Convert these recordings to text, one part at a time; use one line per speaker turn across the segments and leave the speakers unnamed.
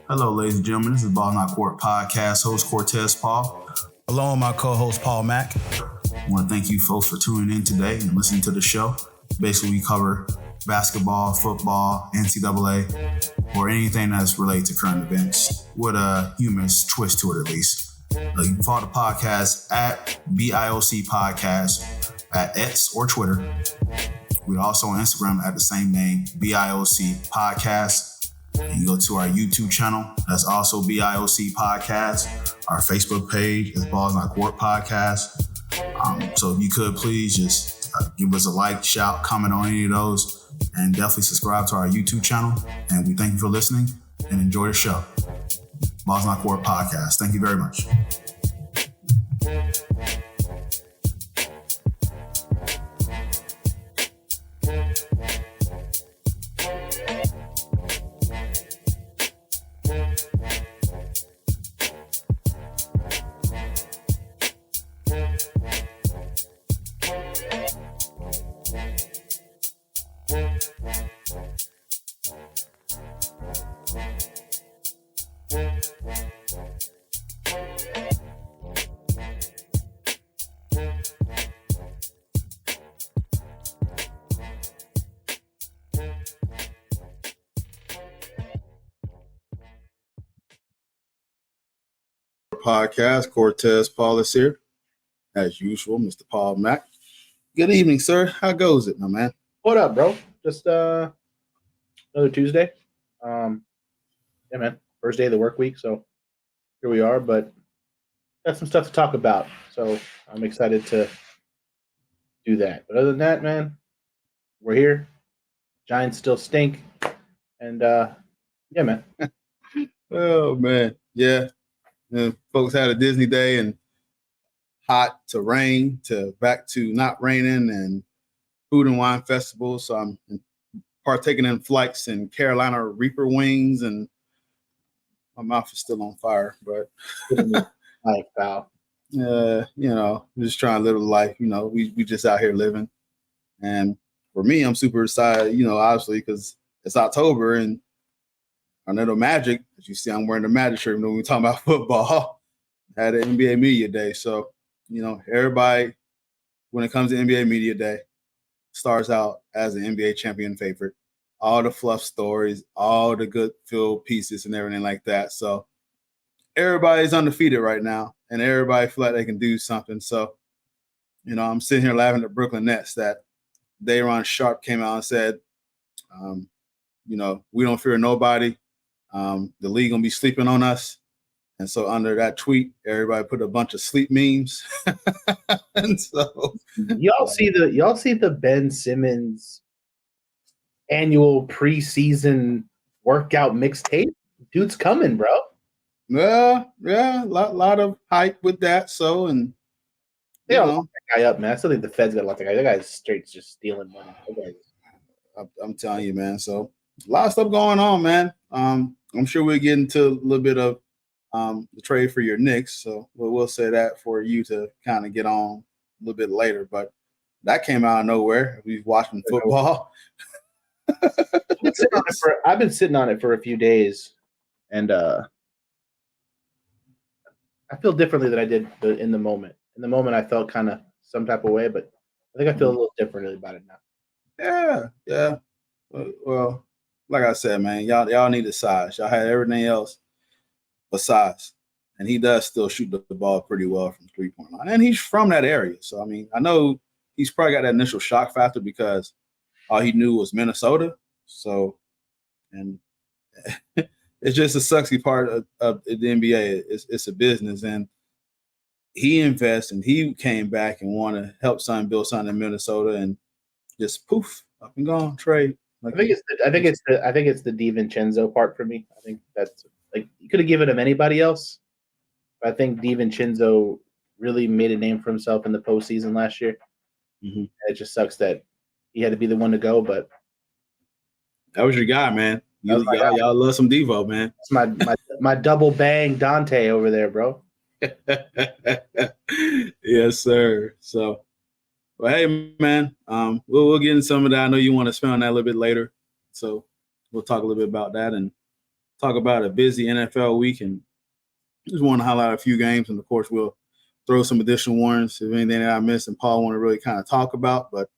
Hello, ladies and gentlemen. This is Ball Not Court Podcast host Cortez Paul.
Along with my co-host Paul Mack.
I want to thank you folks for tuning in today and listening to the show. Basically, we cover basketball, football, NCAA, or anything that's related to current events with a humorous twist to it, at least. You can follow the podcast at BIOC Podcast at X or Twitter. We're also on Instagram at the same name, BIOC Podcast. You go to our YouTube channel, that's also BIOC Podcast. Our Facebook page is Balls Not Court Podcast. So if you could please just give us a like, shout, comment on any of those, and definitely subscribe to our YouTube channel. And we thank you for listening and enjoy the show. Balls Not Court Podcast. Thank you very much. Podcast. Cortez Paul is here, as usual. Mr. Paul Mack. Good evening, sir. How goes it, my man?
What up, bro? Just another Tuesday. Yeah, man. First day of the work week, so here we are. But got some stuff to talk about, so I'm excited to do that. But other than that, man, we're here. Giants still stink, and yeah, man.
Oh man, yeah. Folks had a Disney day and hot to rain to back to not raining and food and wine festivals. So I'm partaking in flights and Carolina Reaper wings, and my mouth is still on fire. But
Like, wow.
Just trying to live a life. We just out here living. And for me, I'm super excited. Obviously because it's October and Orlando Magic, as you see, I'm wearing the Magic shirt when we're talking about football. Had an NBA Media Day. So, everybody, when it comes to NBA Media Day, starts out as an NBA champion favorite. All the fluff stories, all the good field pieces and everything like that. So, everybody's undefeated right now, and everybody feel like they can do something. So, I'm sitting here laughing at Brooklyn Nets that Day'Ron Sharpe came out and said, we don't fear nobody. The league gonna be sleeping on us, and so under that tweet, everybody put a bunch of sleep memes. And so,
y'all see the Ben Simmons annual preseason workout mixtape? Dude's coming, bro.
Yeah, a lot of hype with that. So, and
Lock that guy up, man. I still think the Fed's gonna lock that guy. That guy's straight just stealing money.
I'm telling you, man. So a lot of stuff going on, man. I'm sure we'll get into a little bit of the trade for your Knicks. So we'll say that for you to kind of get on a little bit later. But that came out of nowhere. We've watching football.
I've been sitting on it for a few days, and I feel differently than I did in the moment. In the moment, I felt kind of some type of way, but I think I feel a little differently about it now.
Yeah. Well, like I said, man, y'all need the size. Y'all had everything else but size. And he does still shoot the ball pretty well from 3-point line. And he's from that area. So, I mean, I know he's probably got that initial shock factor because all he knew was Minnesota. So, and it's just a sucky part of the NBA. It's a business. And he invests and he came back and want to help something, build something in Minnesota, and just poof, up and gone, trade.
Like, I think it's the DiVincenzo part for me. I think that's like you could have given him anybody else. But I think DiVincenzo really made a name for himself in the postseason last year.
Mm-hmm.
It just sucks that he had to be the one to go, but
that was your guy, man. Y'all love some Devo, man.
It's my double bang Dante over there, bro.
Yes, sir. So, well, hey, man, we'll get into some of that. I know you want to spend on that a little bit later, so we'll talk a little bit about that and
talk about a busy NFL week, and just want to highlight a few games, and of course we'll throw some additional ones if anything that I missed and Paul want to really kind of talk about. But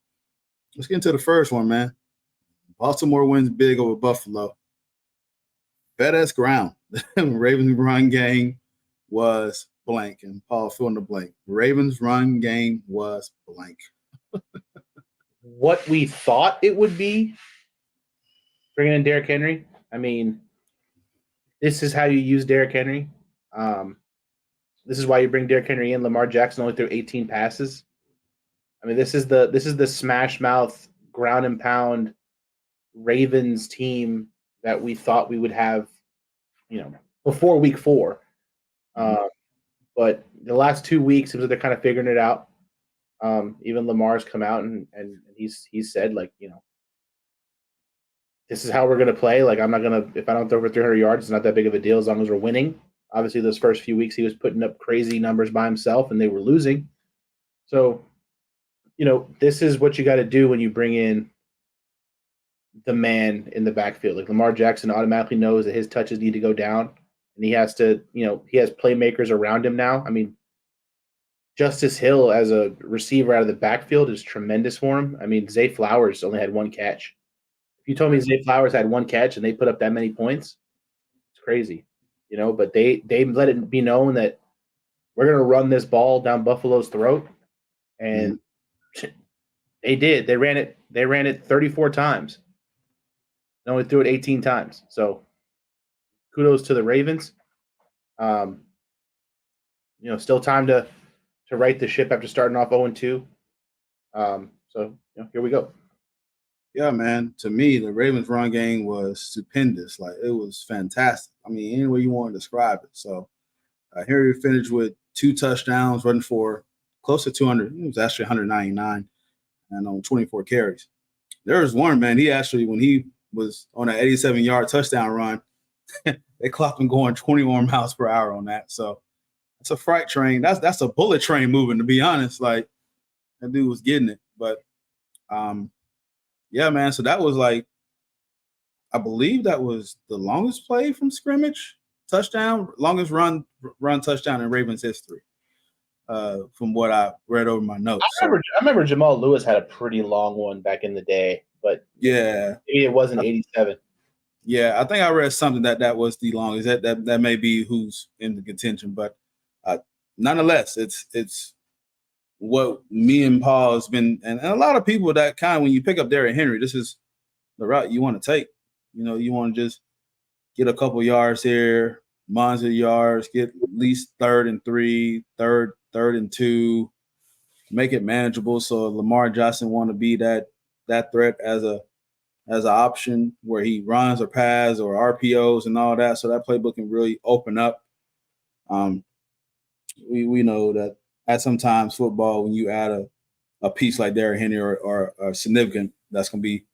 let's get into the first one, man. Baltimore wins big over Buffalo. FedEx ground. Ravens run game was blank, and Paul fill in the blank. Ravens run game was blank.
What we thought it would be, bringing in Derrick Henry. I mean, this is how you use Derrick Henry. This is why you bring Derrick Henry in. Lamar Jackson only threw 18 passes. I mean, this is the smash mouth, ground and pound Ravens team that we thought we would have, before week 4. But the last 2 weeks, seems like they're kind of figuring it out. Even Lamar's come out and he's said, like, this is how we're going to play. Like, I'm not going to – if I don't throw for 300 yards, it's not that big of a deal as long as we're winning. Obviously, those first few weeks he was putting up crazy numbers by himself and they were losing. So, this is what you got to do when you bring in the man in the backfield. Like, Lamar Jackson automatically knows that his touches need to go down, and he has to – he has playmakers around him now. I mean, Justice Hill as a receiver out of the backfield is tremendous for him. I mean, Zay Flowers only had 1 catch. If you told me Zay Flowers had 1 catch and they put up that many points, it's crazy. But they let it be known that we're going to run this ball down Buffalo's throat, and they did. They ran it 34 times. They only threw it 18 times. So kudos to the Ravens. Still time to right the ship after starting off 0-2. So here we go.
Yeah, man. To me, the Ravens run game was stupendous. Like, it was fantastic. I mean, any way you want to describe it. So here he finished with 2 touchdowns, running for close to 200. It was actually 199 and on 24 carries. There was one, man, he actually, when he was on an 87-yard touchdown run, they clocked him going 21 miles per hour on that. So it's a freight train. That's a bullet train moving, to be honest. Like, that dude was getting it. But yeah, man. So that was like, I believe that was the longest play from scrimmage touchdown, longest run touchdown in Ravens history, from what I read over my notes.
I remember Jamal Lewis had a pretty long one back in the day, but
yeah,
maybe it wasn't 87.
Yeah, I think I read something that was the longest. That may be who's in the contention, but nonetheless, it's what me and Paul has been, and a lot of people that kind of, when you pick up Derrick Henry, this is the route you want to take. You want to just get a couple yards here, monster yards, get at least 3rd and 3, third and 2, make it manageable. So Lamar Jackson want to be that threat as an option where he runs or pass or RPOs and all that. So that playbook can really open up. We know that at sometimes football, when you add a piece like Derrick Henry or a significant, that's going to be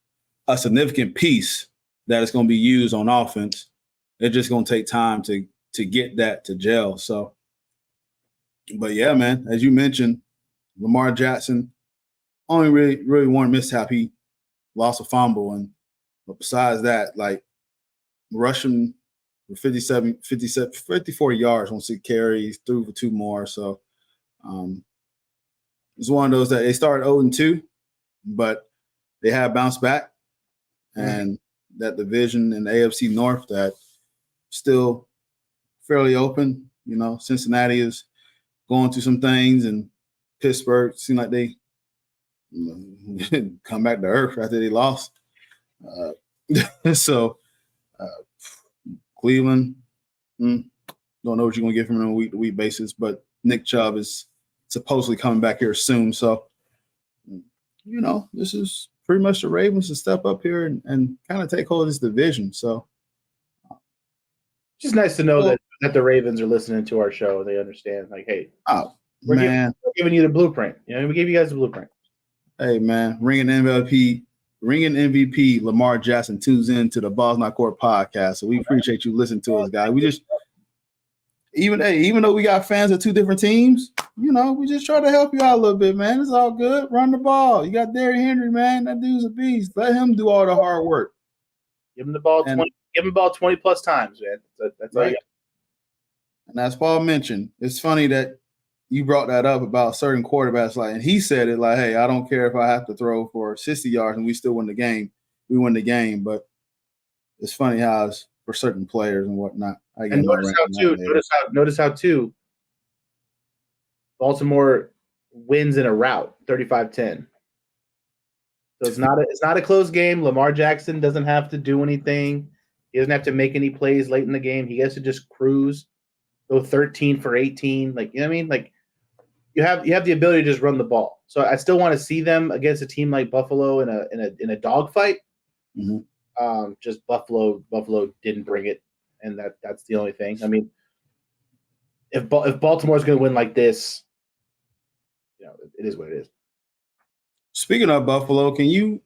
a significant piece that is going to be used on offense. It's just going to take time to get that to gel. So, but yeah, man, as you mentioned, Lamar Jackson, only really one mishap. He lost a fumble, but besides that, like, rushing for 54 yards on 6 carries, threw for 2 more. So it's one of those that they started 0-2, but they have bounced back, and that division in the AFC North that still fairly open. Cincinnati is going through some things, and Pittsburgh seem like they come back to earth after they lost. So Cleveland, don't know what you're going to get from them on a week-to-week basis, but Nick Chubb is supposedly coming back here soon. So, this is pretty much the Ravens to step up here and kind of take hold of this division. So
it's just nice to know that the Ravens are listening to our show. They understand, like, hey, we're giving you the blueprint. We gave you guys the blueprint.
Hey, man, ringing MVP Lamar Jackson tunes in to the Balls Not Court podcast. So we appreciate you listening to us, guys. We just, even though we got fans of 2 different teams, we just try to help you out a little bit, man. It's all good. Run the ball. You got Derrick Henry, man. That dude's a beast. Let him do all the hard work.
Give him the ball 20 Give him the ball 20+ times, man. That's all you got.
And as Paul mentioned, it's funny that you brought that up about certain quarterbacks. And he said it like, hey, I don't care if I have to throw for 60 yards and we still win the game. We win the game. But it's funny how it's for certain players and whatnot.
And notice how too, Baltimore wins in a rout, 35-10. So it's not a close game. Lamar Jackson doesn't have to do anything. He doesn't have to make any plays late in the game. He gets to just cruise, go 13 for 18. Like, you know what I mean? Like, you have the ability to just run the ball. So I still want to see them against a team like Buffalo in a dogfight.
Mm-hmm.
Just Buffalo didn't bring it, and that's the only thing. I mean, if Baltimore's going to win like this, it is what it is.
Speaking of Buffalo, they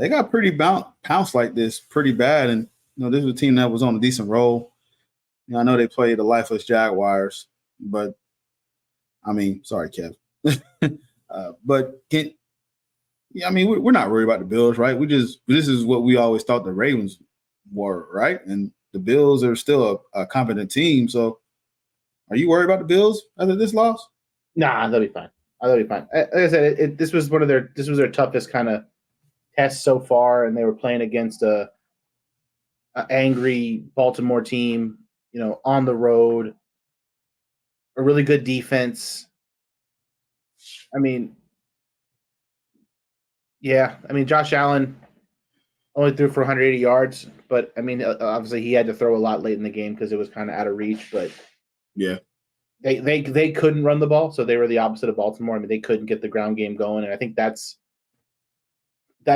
got pretty pounced like this pretty bad, and this was a team that was on a decent roll. I know they played the lifeless Jaguars, but sorry, Kev. But we're not worried about the Bills, right? This is what we always thought the Ravens were, right? And the Bills are still a competent team. So, are you worried about the Bills after this loss?
Nah, they'll be fine. Like I said, this was their toughest kind of test so far, and they were playing against a angry Baltimore team, on the road, a really good defense. Josh Allen only threw for 180 yards, but obviously he had to throw a lot late in the game because it was kind of out of reach. But
yeah,
they couldn't run the ball, so they were the opposite of Baltimore. They couldn't get the ground game going, and I think that's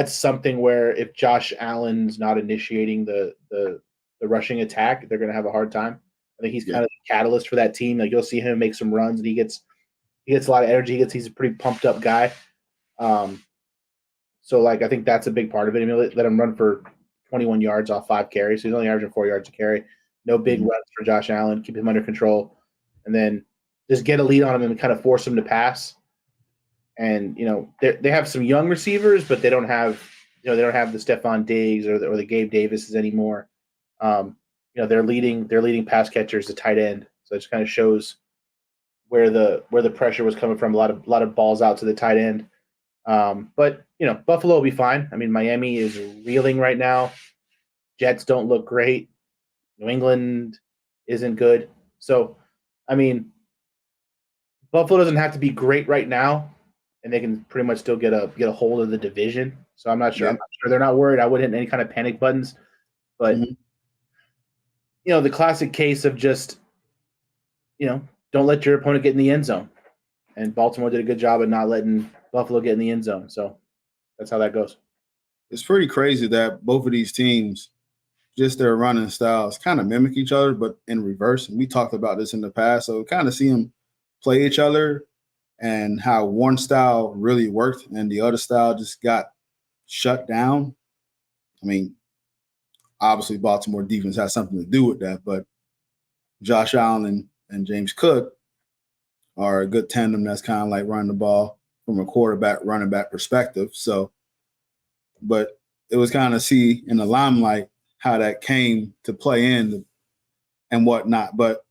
something where if Josh Allen's not initiating the rushing attack, they're going to have a hard time. I think he's kind of the catalyst for that team. Like, you'll see him make some runs, and he gets a lot of energy. He's a pretty pumped up guy. So I think that's a big part of it. Let him run for 21 yards off 5 carries. So he's only averaging 4 yards a carry. No big runs for Josh Allen. Keep him under control, and then just get a lead on him and kind of force him to pass. And they have some young receivers, but they don't have the Stephon Diggs or the Gabe Davises anymore. Their leading pass catcher is the tight end. So it just kind of shows where the pressure was coming from. A lot of balls out to the tight end. But Buffalo will be fine. Miami is reeling right now. Jets don't look great. New England isn't good. So, Buffalo doesn't have to be great right now, and they can pretty much still get a hold of the division. So I'm not sure.
Yeah.
I'm not sure they're not worried. I wouldn't hit any kind of panic buttons, but the classic case of just don't let your opponent get in the end zone. And Baltimore did a good job of not letting Buffalo get in the end zone. So that's how that goes.
It's pretty crazy that both of these teams, just their running styles, kind of mimic each other, but in reverse. And we talked about this in the past. So kind of see them play each other and how one style really worked and the other style just got shut down. Obviously Baltimore defense has something to do with that, but Josh Allen and James Cook are a good tandem that's kind of like running the ball from a quarterback, running back perspective. So, but it was kind of see in the limelight how that came to play in and whatnot. But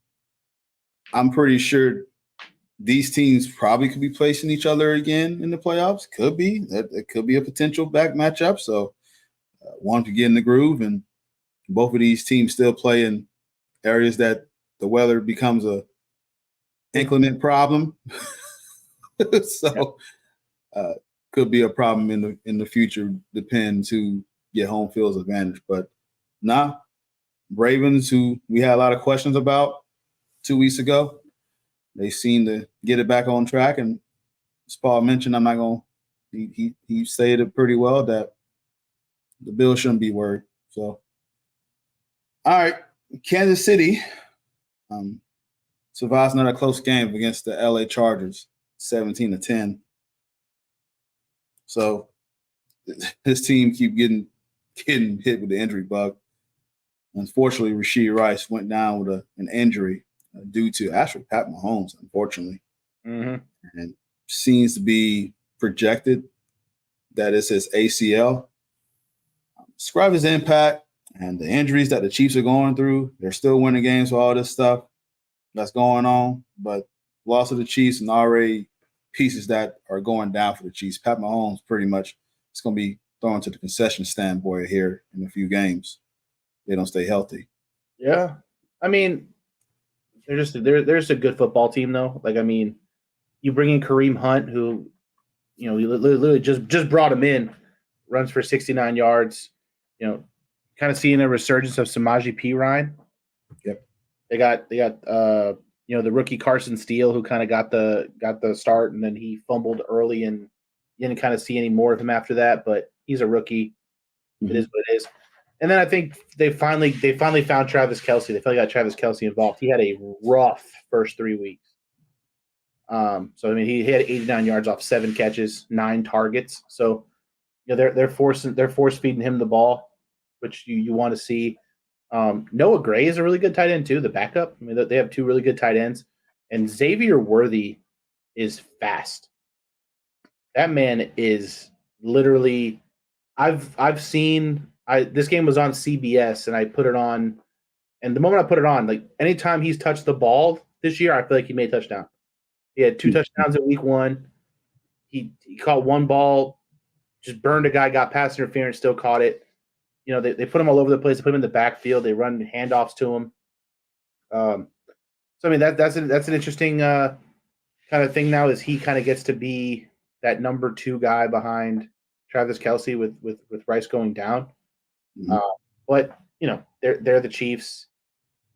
I'm pretty sure these teams probably could be placing each other again in the playoffs. Could be. It could be a potential back matchup. So one to get in the groove, and both of these teams still play in areas that the weather becomes a inclement problem. So could be a problem in the future. Depends who get home field's advantage. But Ravens, who we had a lot of questions about 2 weeks ago, they seem to get it back on track. And as Paul mentioned, I'm not going to – he said it pretty well that the Bills shouldn't be worried. So, all right, Kansas City survives another close game against the LA Chargers, 17-10. So his team keep getting hit with the injury bug. Unfortunately, Rashee Rice went down with an injury due to actually Pat Mahomes, unfortunately.
Mm-hmm.
And seems to be projected that it's his ACL. Describe his impact And the injuries that the Chiefs are going through, they're still winning games with all this stuff that's going on. But loss of the Chiefs and already pieces that are going down for the Chiefs. Pat Mahomes pretty much is going to be thrown to the concession stand boy here in a few games. They don't stay healthy.
Yeah. I mean, they're just a good football team, though. Like, I mean, you bring in Kareem Hunt, who, you literally just brought him in, runs for 69 yards. Kind of seeing a resurgence of Samaje Perine.
Yep.
They got the rookie Carson Steele, who kind of got the start, and then he fumbled early, and you didn't kind of see any more of him after that. But he's a rookie. Mm-hmm. It is what it is. And then I think they finally found Travis Kelce. They finally got Travis Kelce involved. He had a rough first 3 weeks. So I mean, he had 89 yards off 7 catches, 9 targets. So they're force feeding him the ball, which you want to see. Noah Gray is a really good tight end too, the backup. I mean, they have 2 really good tight ends, and Xavier Worthy is fast. That man is literally. I've seen. This game was on CBS, and I put it on. And the moment I put it on, like anytime he's touched the ball this year, I feel like he made a touchdown. He had 2 touchdowns in week 1. He caught 1 ball, just burned a guy, got pass interference, still caught it. They put him all over the place. They put him in the backfield. They run handoffs to him. So I mean that's an interesting kind of thing now. Is he kind of gets to be that number 2 guy behind Travis Kelce with Rice going down. Mm-hmm. But they're the Chiefs.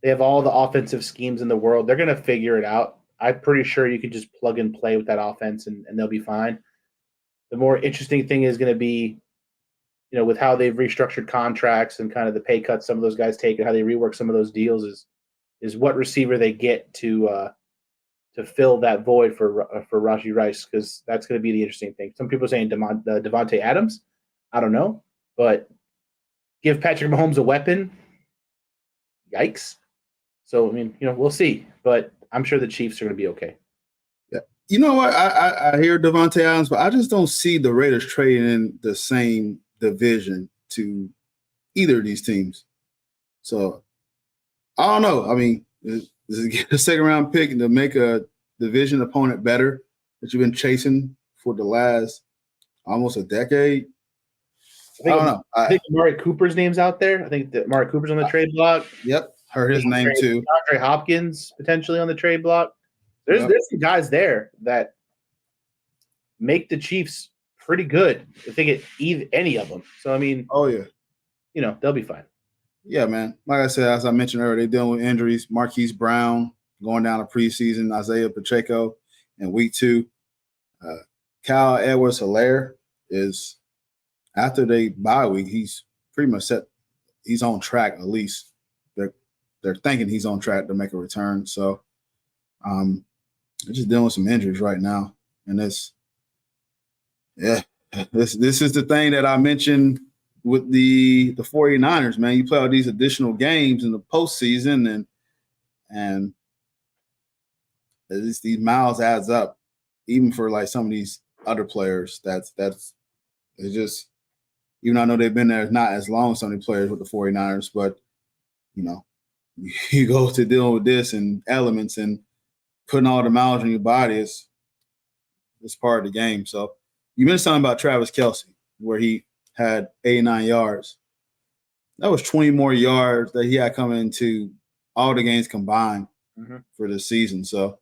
They have all the offensive schemes in the world. They're going to figure it out. I'm pretty sure you can just plug and play with that offense, and they'll be fine. The more interesting thing is going to be, with how they've restructured contracts and kind of the pay cuts some of those guys take and how they rework some of those deals is what receiver they get to fill that void for Rashee Rice, because that's going to be the interesting thing. Some people are saying Devontae Adams. I don't know, but give Patrick Mahomes a weapon. Yikes. So, I mean, we'll see, but I'm sure the Chiefs are going to be okay.
Yeah. You know what? I hear Devontae Adams, but I just don't see the Raiders trading in the same division to either of these teams. So, I don't know. I mean, this is a second-round pick to make a division opponent better that you've been chasing for the last almost a decade. I don't know.
I think Amari Cooper's name's out there. I think that Amari Cooper's on the trade block.
Yep, heard his name too.
DeAndre Hopkins potentially on the trade block. There's some guys there that make the Chiefs pretty good if they get any of them. So I mean,
oh yeah,
they'll be fine.
Yeah, man. Like I said, as I mentioned earlier, they're dealing with injuries. Marquise Brown going down to preseason. Isaiah Pacheco in week 2. Kyle Edwards-Helaire is, after they bye week, he's pretty much set. He's on track, at least. They're thinking he's on track to make a return. So they're just dealing with some injuries right now. And this is the thing that I mentioned with the 49ers, man. You play all these additional games in the postseason, and these miles adds up, even for like some of these other players. That's it's just, even though I know they've been there not as long as some of the players with the 49ers, but you go to dealing with this and elements and putting all the miles on your body is part of the game. So you mentioned something about Travis Kelce, where he had 89 yards. That was 20 more yards that he had coming into all the games combined for the season. So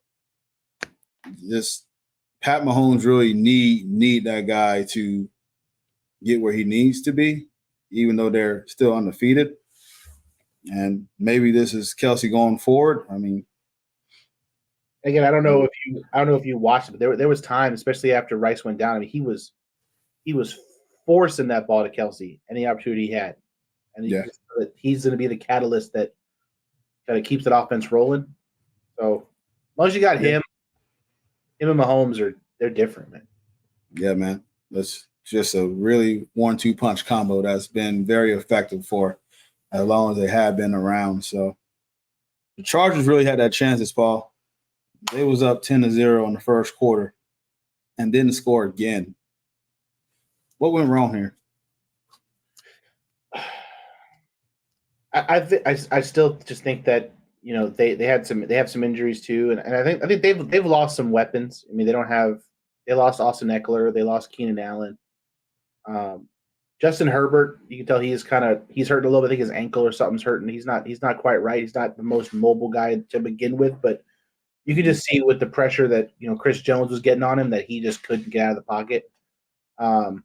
just Pat Mahomes really need that guy to get where he needs to be, even though they're still undefeated. And maybe this is Kelce going forward. I mean,
again, I don't know if you watched it, but there was time, especially after Rice went down. I mean, he was forcing that ball to Kelce any opportunity he had, and he's going to be the catalyst that kind of keeps that offense rolling. So as long as you got him and Mahomes they're different, man.
Yeah, man. That's just a really 1-2 punch combo that's been very effective for as long as they have been around. So the Chargers really had that chance this fall. They was up 10-0 in the first quarter and didn't score again. What went wrong here?
I still just think that they have some injuries too, and I think they've lost some weapons. I mean, they lost Austin Eckler, they lost Keenan Allen. Justin Herbert, you can tell he's hurt a little bit. I think his ankle or something's hurting. He's not quite right. He's not the most mobile guy to begin with, but you could just see with the pressure that Chris Jones was getting on him that he just couldn't get out of the pocket. And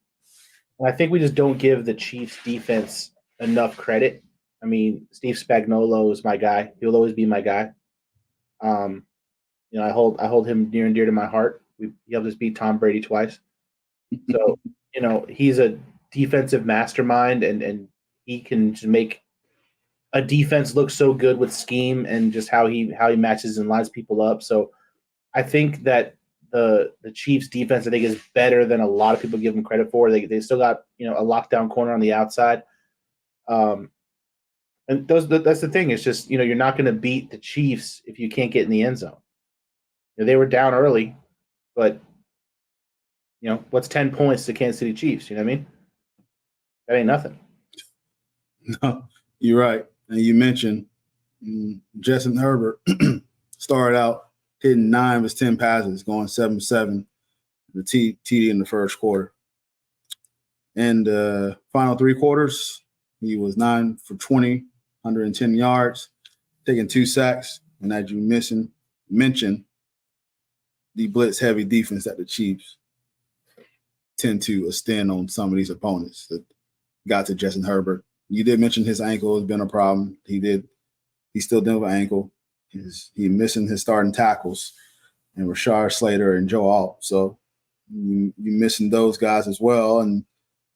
I think we just don't give the Chiefs defense enough credit. I mean, Steve Spagnuolo is my guy. He'll always be my guy. I hold him near and dear to my heart. He helped us beat Tom Brady twice. So, he's a defensive mastermind, and he can just make a defense look so good with scheme and just how he matches and lines people up. So I think that the Chiefs defense, I think, is better than a lot of people give them credit for. They still got a lockdown corner on the outside. And that's the thing. It's just you're not going to beat the Chiefs if you can't get in the end zone. They were down early, but what's 10 points to Kansas City Chiefs? You know what I mean? That ain't nothing.
No, you're right. And you mentioned Justin Herbert started out hitting 9 of his 10 passes, going 7-7, the TD in the first quarter. And final 3 quarters, he was 9 for 20, 110 yards, taking 2 sacks. And as you mentioned, the blitz-heavy defense that the Chiefs tend to extend on some of these opponents that got to Justin Herbert. You did mention his ankle has been a problem. He's still dealing with ankle. He's missing his starting tackles, and Rashard Slater and Joe Alt. So you missing those guys as well, and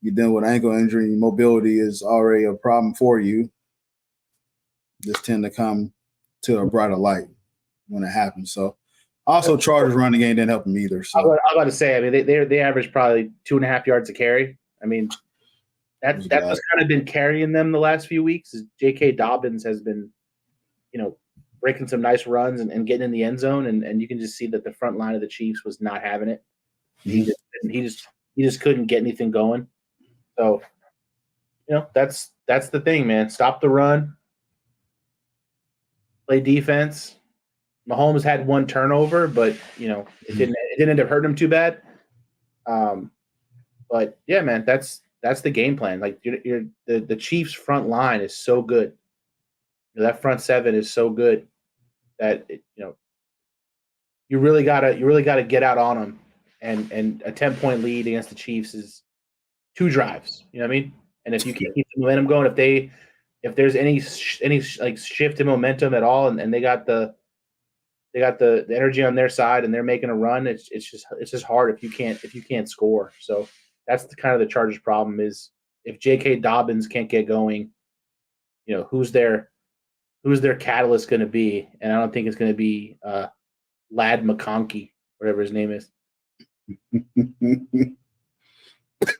you're dealing with ankle injury. Mobility is already a problem for you. Just tend to come to a brighter light when it happens. So also Chargers running game didn't help them either. So
I was about to say, I mean, they average probably 2.5 yards a carry. I mean, that's what's kind of been carrying them the last few weeks. Is J.K. Dobbins has been, breaking some nice runs and getting in the end zone, and you can just see that the front line of the Chiefs was not having it. He just couldn't get anything going. So, that's the thing, man. Stop the run, play defense. Mahomes had 1 turnover, but it didn't end up hurting him too bad. But yeah, man, that's the game plan. Like the Chiefs front line is so good. That front 7 is so good that you really gotta get out on them, and a 10-point lead against the Chiefs is 2 drives. You know what I mean? And if you can keep the momentum going, if there's any like shift in momentum at all, and they got the energy on their side and they're making a run, it's just hard if you can't score. So that's the kind of the Chargers' problem is if J.K. Dobbins can't get going, who's their catalyst going to be? And I don't think it's going to be Lad McConkey, whatever his name is.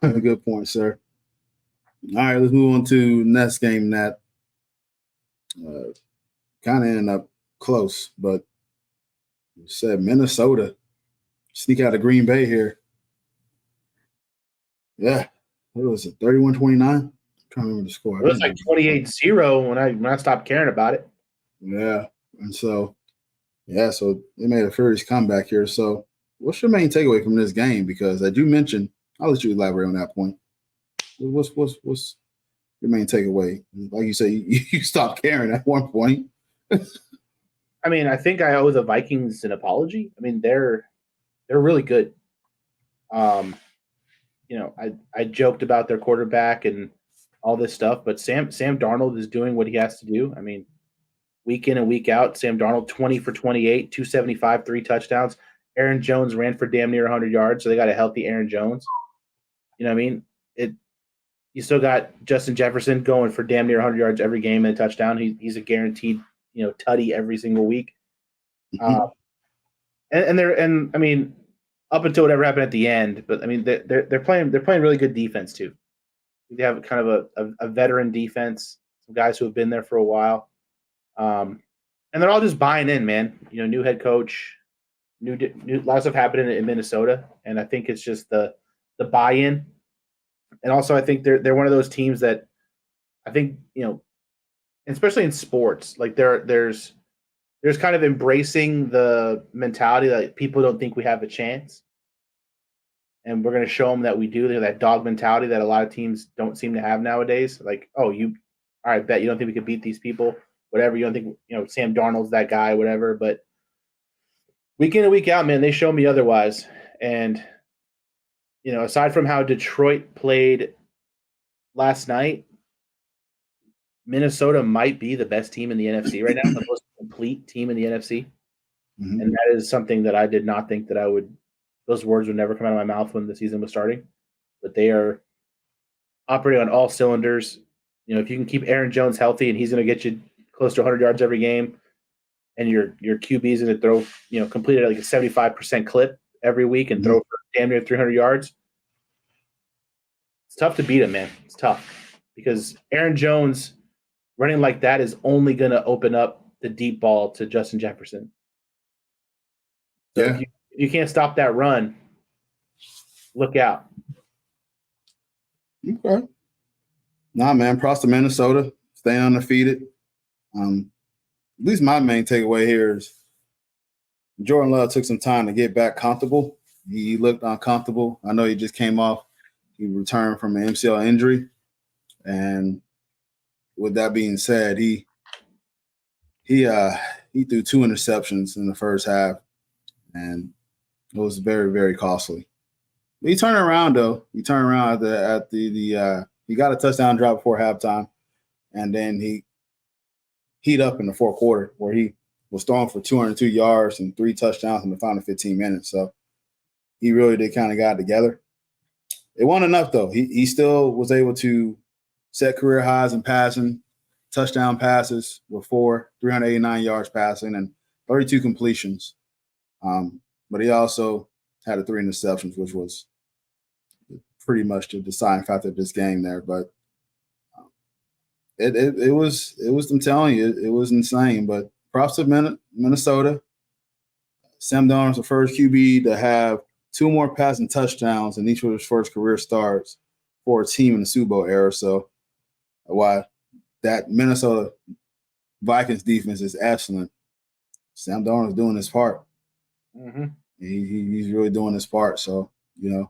Good point, sir. All right, let's move on to next game that kind of ended up close, but said Minnesota sneak out of Green Bay here. Yeah, what was it, 31-29? I'm trying to remember the score.
It was like 28-0 when I stopped caring about it.
Yeah, and so they made a furious comeback here. So what's your main takeaway from this game? Because I do mention, I'll let you elaborate on that point. What's your main takeaway? Like you say, you stopped caring at one point.
I mean, I think I owe the Vikings an apology. I mean, they're really good. I joked about their quarterback and all this stuff, but Sam Darnold is doing what he has to do. I mean, week in and week out, Sam Darnold 20 for 28, 275, 3 touchdowns. Aaron Jones ran for damn near 100 yards, so they got a healthy Aaron Jones. You know what I mean? You still got Justin Jefferson going for damn near 100 yards every game and a touchdown. He's a guaranteed tutty every single week. I mean, up until whatever happened at the end, but I mean they're playing really good defense too. They have kind of a veteran defense, some guys who have been there for a while, and they're all just buying in, man. New head coach, new lot of stuff happening in Minnesota, and I think it's just the buy-in, and also I think they're one of those teams that I think especially in sports, like there's kind of embracing the mentality that people don't think we have a chance. And we're going to show them that we do. That dog mentality that a lot of teams don't seem to have nowadays. Like, oh, all right, bet you don't think we could beat these people, whatever. You don't think, Sam Darnold's that guy, whatever. But week in and week out, man, they show me otherwise. And, aside from how Detroit played last night, Minnesota might be the best team in the NFC right now, the most complete team in the NFC. Mm-hmm. And that is something that I did not think that those words would never come out of my mouth when the season was starting. But they are operating on all cylinders. If you can keep Aaron Jones healthy and he's going to get you close to 100 yards every game, and your QB is going to throw, complete at like a 75% clip every week and throw for damn near 300 yards, it's tough to beat him, man. It's tough because Aaron Jones running like that is only going to open up the deep ball to Justin Jefferson. So if you can't stop that run, look out.
Okay. Nah, man, props to Minnesota, staying undefeated. At least my main takeaway here is Jordan Love took some time to get back comfortable. He looked uncomfortable. I know he just came off. He returned from an MCL injury. And with that being said, he threw 2 interceptions in the first half, and it was very, very costly. But he turned around though. He turned around at the he got a touchdown drop before halftime, and then he heat up in the fourth quarter where he was throwing for 202 yards and 3 touchdowns in the final 15 minutes. So he really did kind of got it together. It wasn't enough though. He still was able to set career highs in passing, touchdown passes with 389 yards passing, and 32 completions. But he also had 3 interceptions, which was pretty much the deciding factor of this game there. But it was I'm telling you, it was insane. But props to Minnesota. Sam Darnold's the first QB to have 2 more passing touchdowns in each of his first career starts for a team in the Super Bowl era. So why that Minnesota Vikings defense is excellent. Sam Darnold's doing his part. Mm-hmm. He's really doing his part. So, you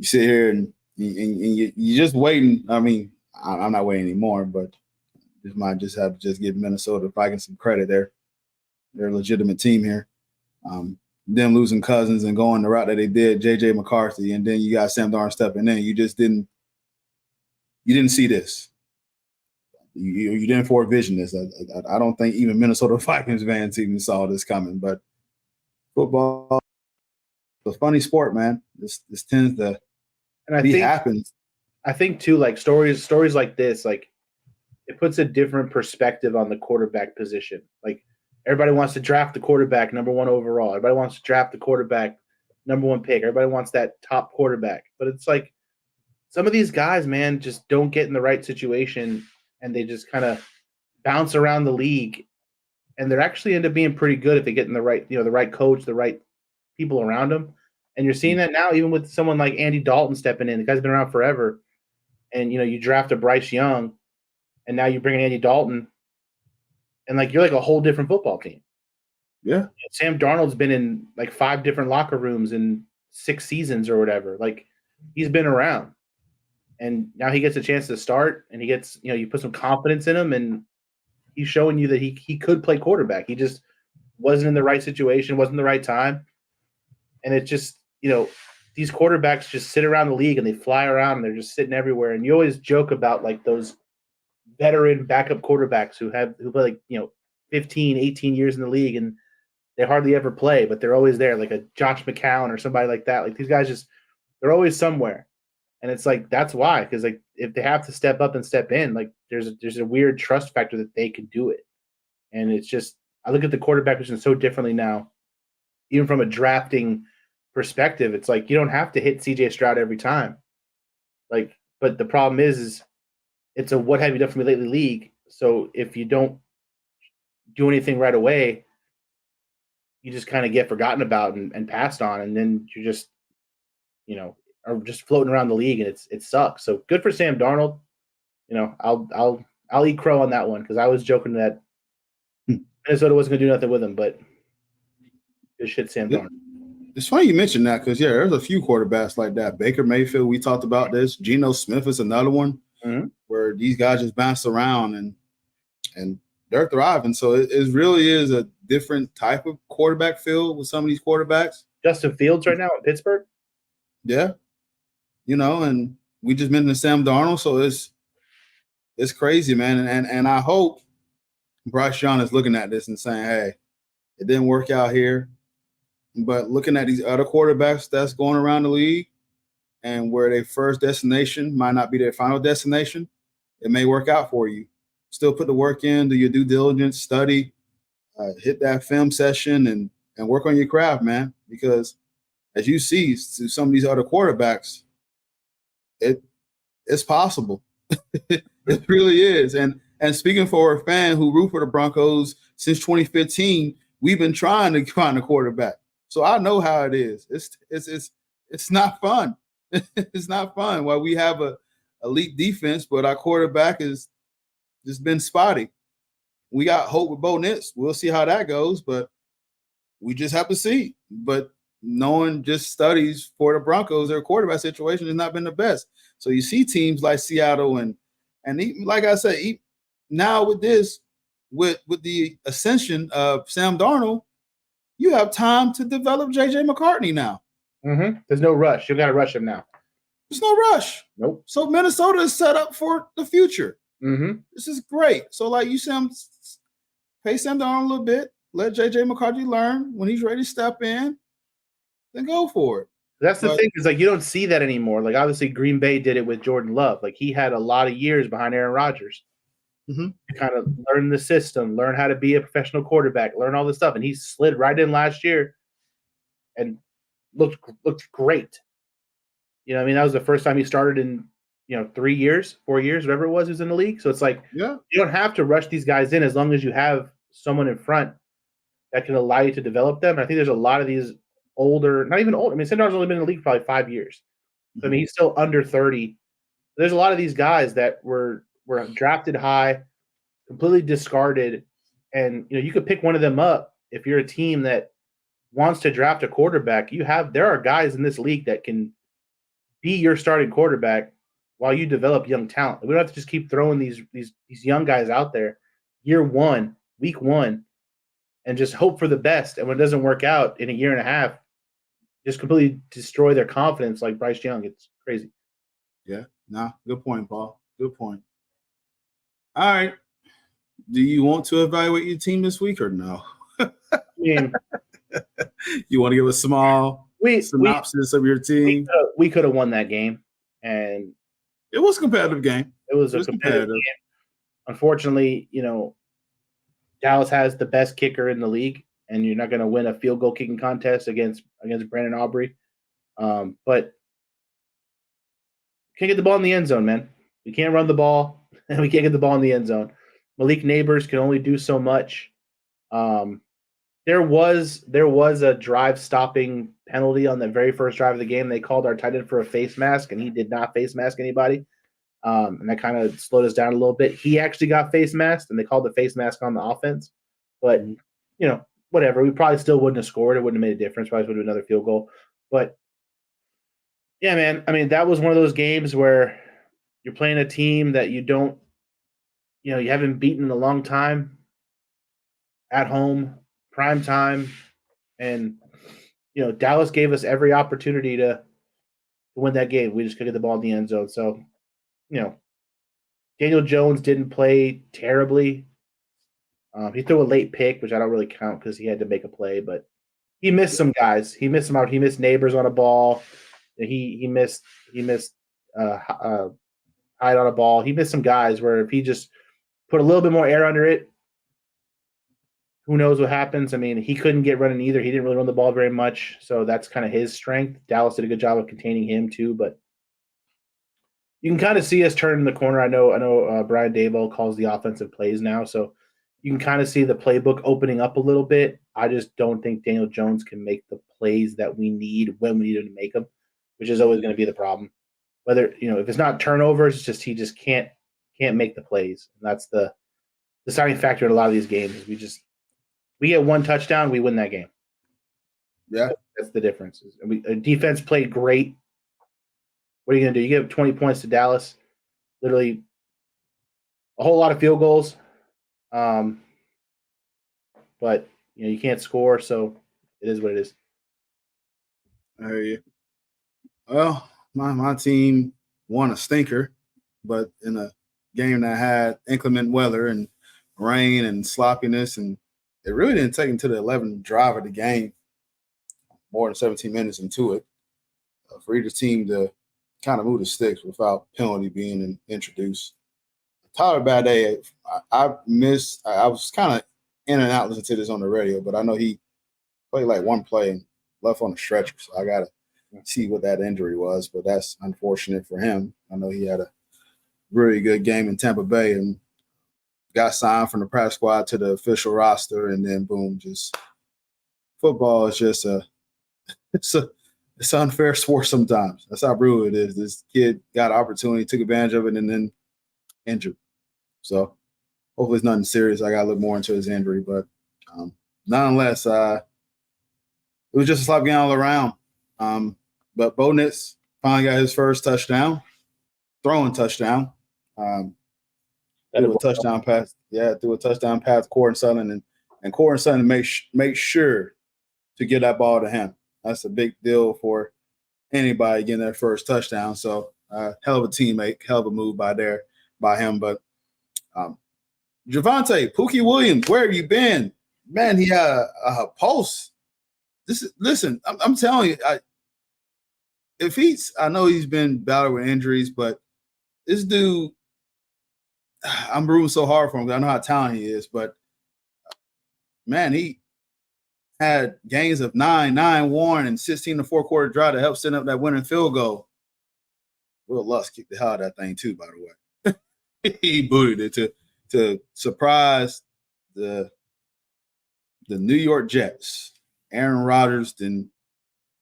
sit here and you're just waiting. I mean, I'm not waiting anymore, but this might just have to give Minnesota Vikings some credit there. They're a legitimate team here. Them losing Cousins and going the route that they did, J.J. McCarthy, and then you got Sam Darnold stepping in. You just didn't see this. You didn't forevision this. I don't think even Minnesota Vikings fans even saw this coming. But football, it's a funny sport, man. This tends to happens.
I think too, like stories like this, like it puts a different perspective on the quarterback position. Like everybody wants to draft the quarterback number 1 overall. Everybody wants to draft the quarterback number 1 pick. Everybody wants that top quarterback. But it's like some of these guys, man, just don't get in the right situation, and they just kind of bounce around the league, and they're actually end up being pretty good if they get in the right, the right coach, the right people around them. And you're seeing that now, even with someone like Andy Dalton stepping in. The guy's been around forever, and you draft a Bryce Young, and now you bring in Andy Dalton, and like you're like a whole different football team.
Yeah,
Sam Darnold's been in like 5 different locker rooms in 6 seasons or whatever. Like he's been around. And now he gets a chance to start, and he gets, you put some confidence in him, and he's showing you that he could play quarterback. He just wasn't in the right situation, wasn't the right time. And it just, these quarterbacks just sit around the league and they fly around and they're just sitting everywhere. And you always joke about like those veteran backup quarterbacks who play like, 15, 18 years in the league and they hardly ever play, but they're always there, like a Josh McCown or somebody like that. Like these guys they're always somewhere. And it's like, that's why, because like if they have to step up and step in, like there's a weird trust factor that they can do it. And it's just, I look at the quarterback position so differently now, even from a drafting perspective. It's like, you don't have to hit CJ Stroud every time. Like, but the problem is it's a what have you done for me lately league. So if you don't do anything right away, you just kind of get forgotten about and passed on. And then you're just, are just floating around the league, and it sucks. So good for Sam Darnold. I'll I'll eat crow on that one because I was joking that Minnesota wasn't going to do nothing with him, but good shit, Sam Darnold.
It's funny you mentioned that because, there's a few quarterbacks like that. Baker Mayfield, we talked about this. Geno Smith is another one where these guys just bounce around and they're thriving. So it really is a different type of quarterback field with some of these quarterbacks.
Justin Fields right now in Pittsburgh?
Yeah. And we just mentioned Sam Darnold, so it's crazy, man. And I hope Bryce Young is looking at this and saying, hey, it didn't work out here. But looking at these other quarterbacks that's going around the league and where their first destination might not be their final destination, it may work out for you. Still put the work in, do your due diligence, study, hit that film session, and work on your craft, man. Because as you see to some of these other quarterbacks, it's possible. It really is. And speaking for a fan who root for the Broncos since 2015, we've been trying to find a quarterback. So I know how it is. It's not fun. It's not fun. While we have a elite defense, but our quarterback has just been spotty. We got hope with Bo Nix. We'll see how that goes, but we just have to see. But knowing just studies for the Broncos, their quarterback situation has not been the best. So you see teams like Seattle and even, like I said, now with this, with the ascension of Sam Darnold, you have time to develop J.J. McCartney now.
Mm-hmm. There's no rush. You got to rush him now.
There's no rush.
Nope.
So Minnesota is set up for the future.
Mm-hmm.
This is great. So, like you said, pay Sam Darnold a little bit. Let J.J. McCarthy learn. When he's ready to step in, then go for it.
That's the thing is, like, you don't see that anymore. Like, obviously, Green Bay did it with Jordan Love. Like, he had a lot of years behind Aaron Rodgers to kind of learn the system, learn how to be a professional quarterback, learn all this stuff. And he slid right in last year and looked great. You know, I mean, that was the first time he started in, 3 years, 4 years, whatever it was, he was in the league. So it's like, you don't have to rush these guys in as long as you have someone in front that can allow you to develop them. And I think there's a lot of these older, not even old. I mean, Sam Darnold's only been in the league for probably 5 years. So, I mean, he's still under 30. There's a lot of these guys that were drafted high, completely discarded. And, you could pick one of them up if you're a team that wants to draft a quarterback. There are guys in this league that can be your starting quarterback while you develop young talent. We don't have to just keep throwing these young guys out there year one, week one, and just hope for the best. And when it doesn't work out in a year and a half, just completely destroy their confidence like Bryce Young. It's crazy.
Yeah. Nah, good point, Paul. Good point. All right. Do you want to evaluate your team this week or no?
I mean,
you want to give a small synopsis of your team?
We could have won that game, and
it was a competitive game.
It was a competitive game. Unfortunately, Dallas has the best kicker in the league, and you're not going to win a field goal kicking contest against Brandon Aubrey. But can't get the ball in the end zone, man. We can't run the ball, and we can't get the ball in the end zone. Malik Neighbors can only do so much. There was a drive-stopping penalty on the very first drive of the game. They called our tight end for a face mask, and he did not face mask anybody. And that kind of slowed us down a little bit. He actually got face masked, and they called the face mask on the offense. But, whatever. We probably still wouldn't have scored. It wouldn't have made a difference. Probably would have been another field goal. But, yeah, man, I mean, that was one of those games where you're playing a team that you haven't beaten in a long time at home, prime time. And, Dallas gave us every opportunity to win that game. We just couldn't get the ball in the end zone. So, Daniel Jones didn't play terribly. He threw a late pick, which I don't really count because he had to make a play, but he missed some guys. He missed some out. He missed Neighbors on a ball. He missed Hyde on a ball. He missed some guys where if he just put a little bit more air under it, who knows what happens? I mean, he couldn't get running either. He didn't really run the ball very much, so that's kind of his strength. Dallas did a good job of containing him too, but you can kind of see us turning the corner. I know Brian Daboll calls the offensive plays now, so you can kind of see the playbook opening up a little bit. I just don't think Daniel Jones can make the plays that we need when we need him to make them, which is always going to be the problem. Whether if it's not turnovers, it's just he just can't can't make the plays. And that's the deciding factor in a lot of these games. Is we get one touchdown, we win that game.
Yeah.
That's the difference. Defense played great. What are you going to do? You give 20 points to Dallas, literally a whole lot of field goals. But you can't score, so it is what it is.
I hear you. Well, my team won a stinker, but in a game that had inclement weather and rain and sloppiness, and it really didn't take into the 11th drive of the game, more than 17 minutes into it, for either team to kind of move the sticks without penalty being introduced. Tyler Bade, I was kind of in and out listening to this on the radio, but I know he played like one play and left on a stretcher, so I got to see what that injury was, but that's unfortunate for him. I know he had a really good game in Tampa Bay and got signed from the practice squad to the official roster, and then boom, just football is just it's an unfair sport sometimes. That's how brutal it is. This kid got an opportunity, took advantage of it, and then injured. So hopefully it's nothing serious. I got to look more into his injury, but nonetheless, it was just a slap game all around. But Bo Nix finally got his first touchdown, throwing touchdown. Threw a touchdown pass. Yeah, threw a touchdown pass to Cortez Sutherland, and Cortez Sutherland make sure to get that ball to him. That's a big deal for anybody getting their first touchdown. So hell of a teammate, hell of a move by him. But Javonte, Pookie Williams, where have you been? Man, he had a pulse. Listen, I'm telling you, I know he's been battling with injuries, but this dude, I'm rooting so hard for him because I know how talented he is. But man, he had gains of 9-1, and 16 to 4 quarter drive to help set up that winning field goal. Will Lutz kicked the hell out of that thing too, by the way. He booted it to surprise the New York Jets. Aaron Rodgers then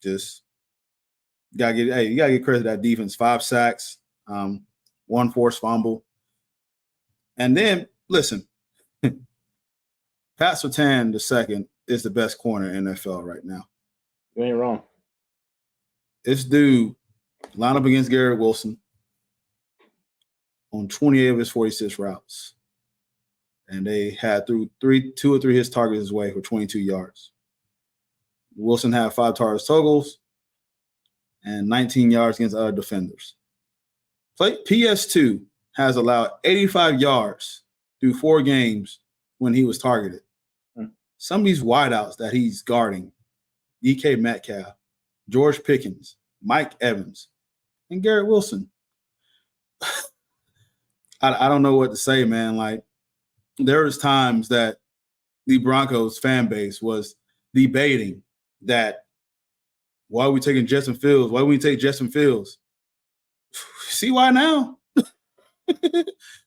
just you gotta get credit to that defense. 5 sacks, 1 forced fumble. And then listen, Pat Surtain II is the best corner in NFL right now.
You ain't wrong.
This dude lined up against Garrett Wilson on 28 of his 46 routes. And they had threw 2 or 3 his targets his way for 22 yards. Wilson had 5 targets totals and 19 yards against other defenders. PS2 has allowed 85 yards through 4 games when he was targeted. Some of these wideouts that he's guarding, DK Metcalf, George Pickens, Mike Evans, and Garrett Wilson. I don't know what to say, man. Like, there was times that the Broncos fan base was debating that why are we taking Justin Fields? Why would we take Justin Fields? See why now?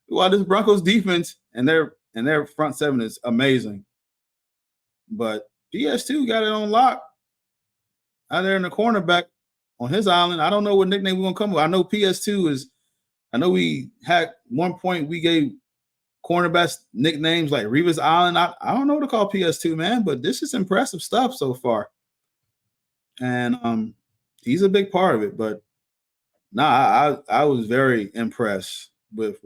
Why this Broncos defense and their front seven is amazing. But PS2 got it on lock out there in the cornerback on his island. I don't know what nickname we're going to come with. I know PS2 is – I know we had one point we gave cornerbacks nicknames like Revis Island. I don't know what to call PS2, man, but this is impressive stuff so far. And he's a big part of it. But, I was very impressed with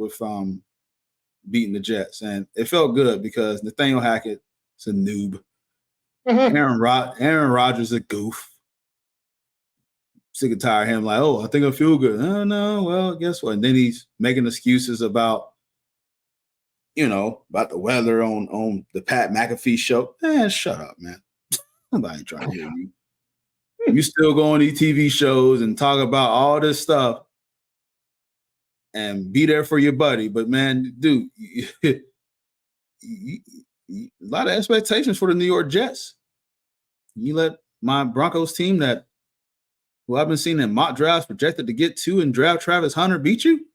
beating the Jets. And it felt good because Nathaniel Hackett's a noob. Aaron Rodgers a goof. Sick and tired of him like, I think I feel good. Oh, no, well, guess what? And then he's making excuses about the weather on the Pat McAfee show. Man, shut up, man. Nobody ain't trying to hear you. You still go on these TV shows and talk about all this stuff and be there for your buddy. But, man, dude, a lot of expectations for the New York Jets. You let my Broncos team who I've been seeing in mock drafts projected to get 2 and draft Travis Hunter beat you?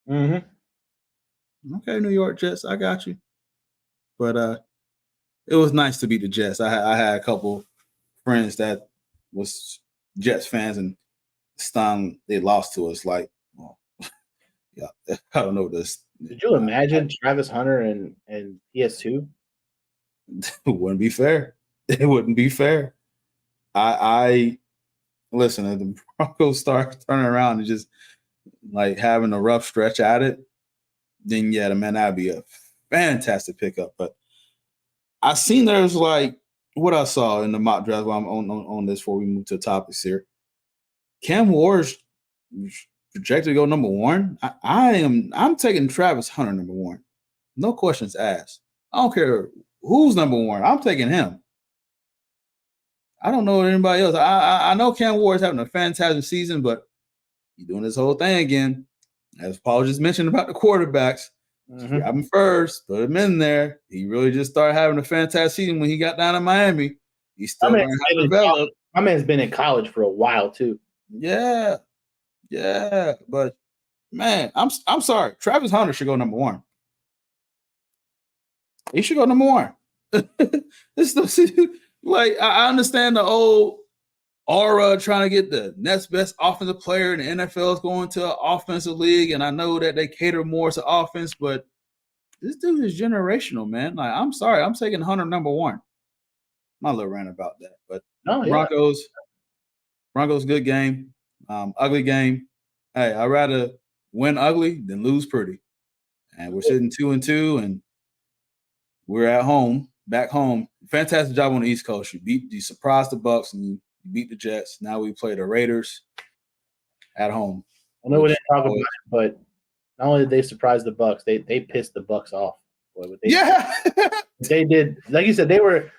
Mm-hmm. Okay, New York Jets, I got you. But it was nice to beat the Jets. I had a couple friends that was Jets fans and stunned they lost to us. Like, well, Yeah, I don't know this.
Did you imagine Travis Hunter and PS2?
It wouldn't be fair. It wouldn't be fair. I listen, if the Broncos start turning around and just like having a rough stretch at it, then yeah, man, that'd be a fantastic pickup. But I seen there's like what I saw in the mock draft while I'm on this before we move to topics here. Cam Ward's projected to go number one. I'm taking Travis Hunter number one. No questions asked. I don't care who's number one. I'm taking him. I don't know anybody else. I know Cam Ward's having a fantastic season, but he's doing this whole thing again. As Paul just mentioned about the quarterbacks, grab him first, put him in there. He really just started having a fantastic season when he got down in Miami. He's still learning how to develop.
My man's been in college for a while too.
Yeah, but man, I'm sorry. Travis Hunter should go number one. He should go number one. Like I understand the old aura trying to get the next best offensive player in the NFL is going to an offensive league, and I know that they cater more to offense, but this dude is generational, man. Like I'm sorry, I'm taking Hunter number one. My little rant about that, but Broncos, good game, ugly game. Hey, I'd rather win ugly than lose pretty, and we're sitting 2-2, and we're at home, back home. Fantastic job on the East Coast. You surprised the Bucs and you beat the Jets. Now we play the Raiders at home.
I know we didn't talk about it, but not only did they surprise the Bucs, they pissed the Bucs off. They did. Like you said, they were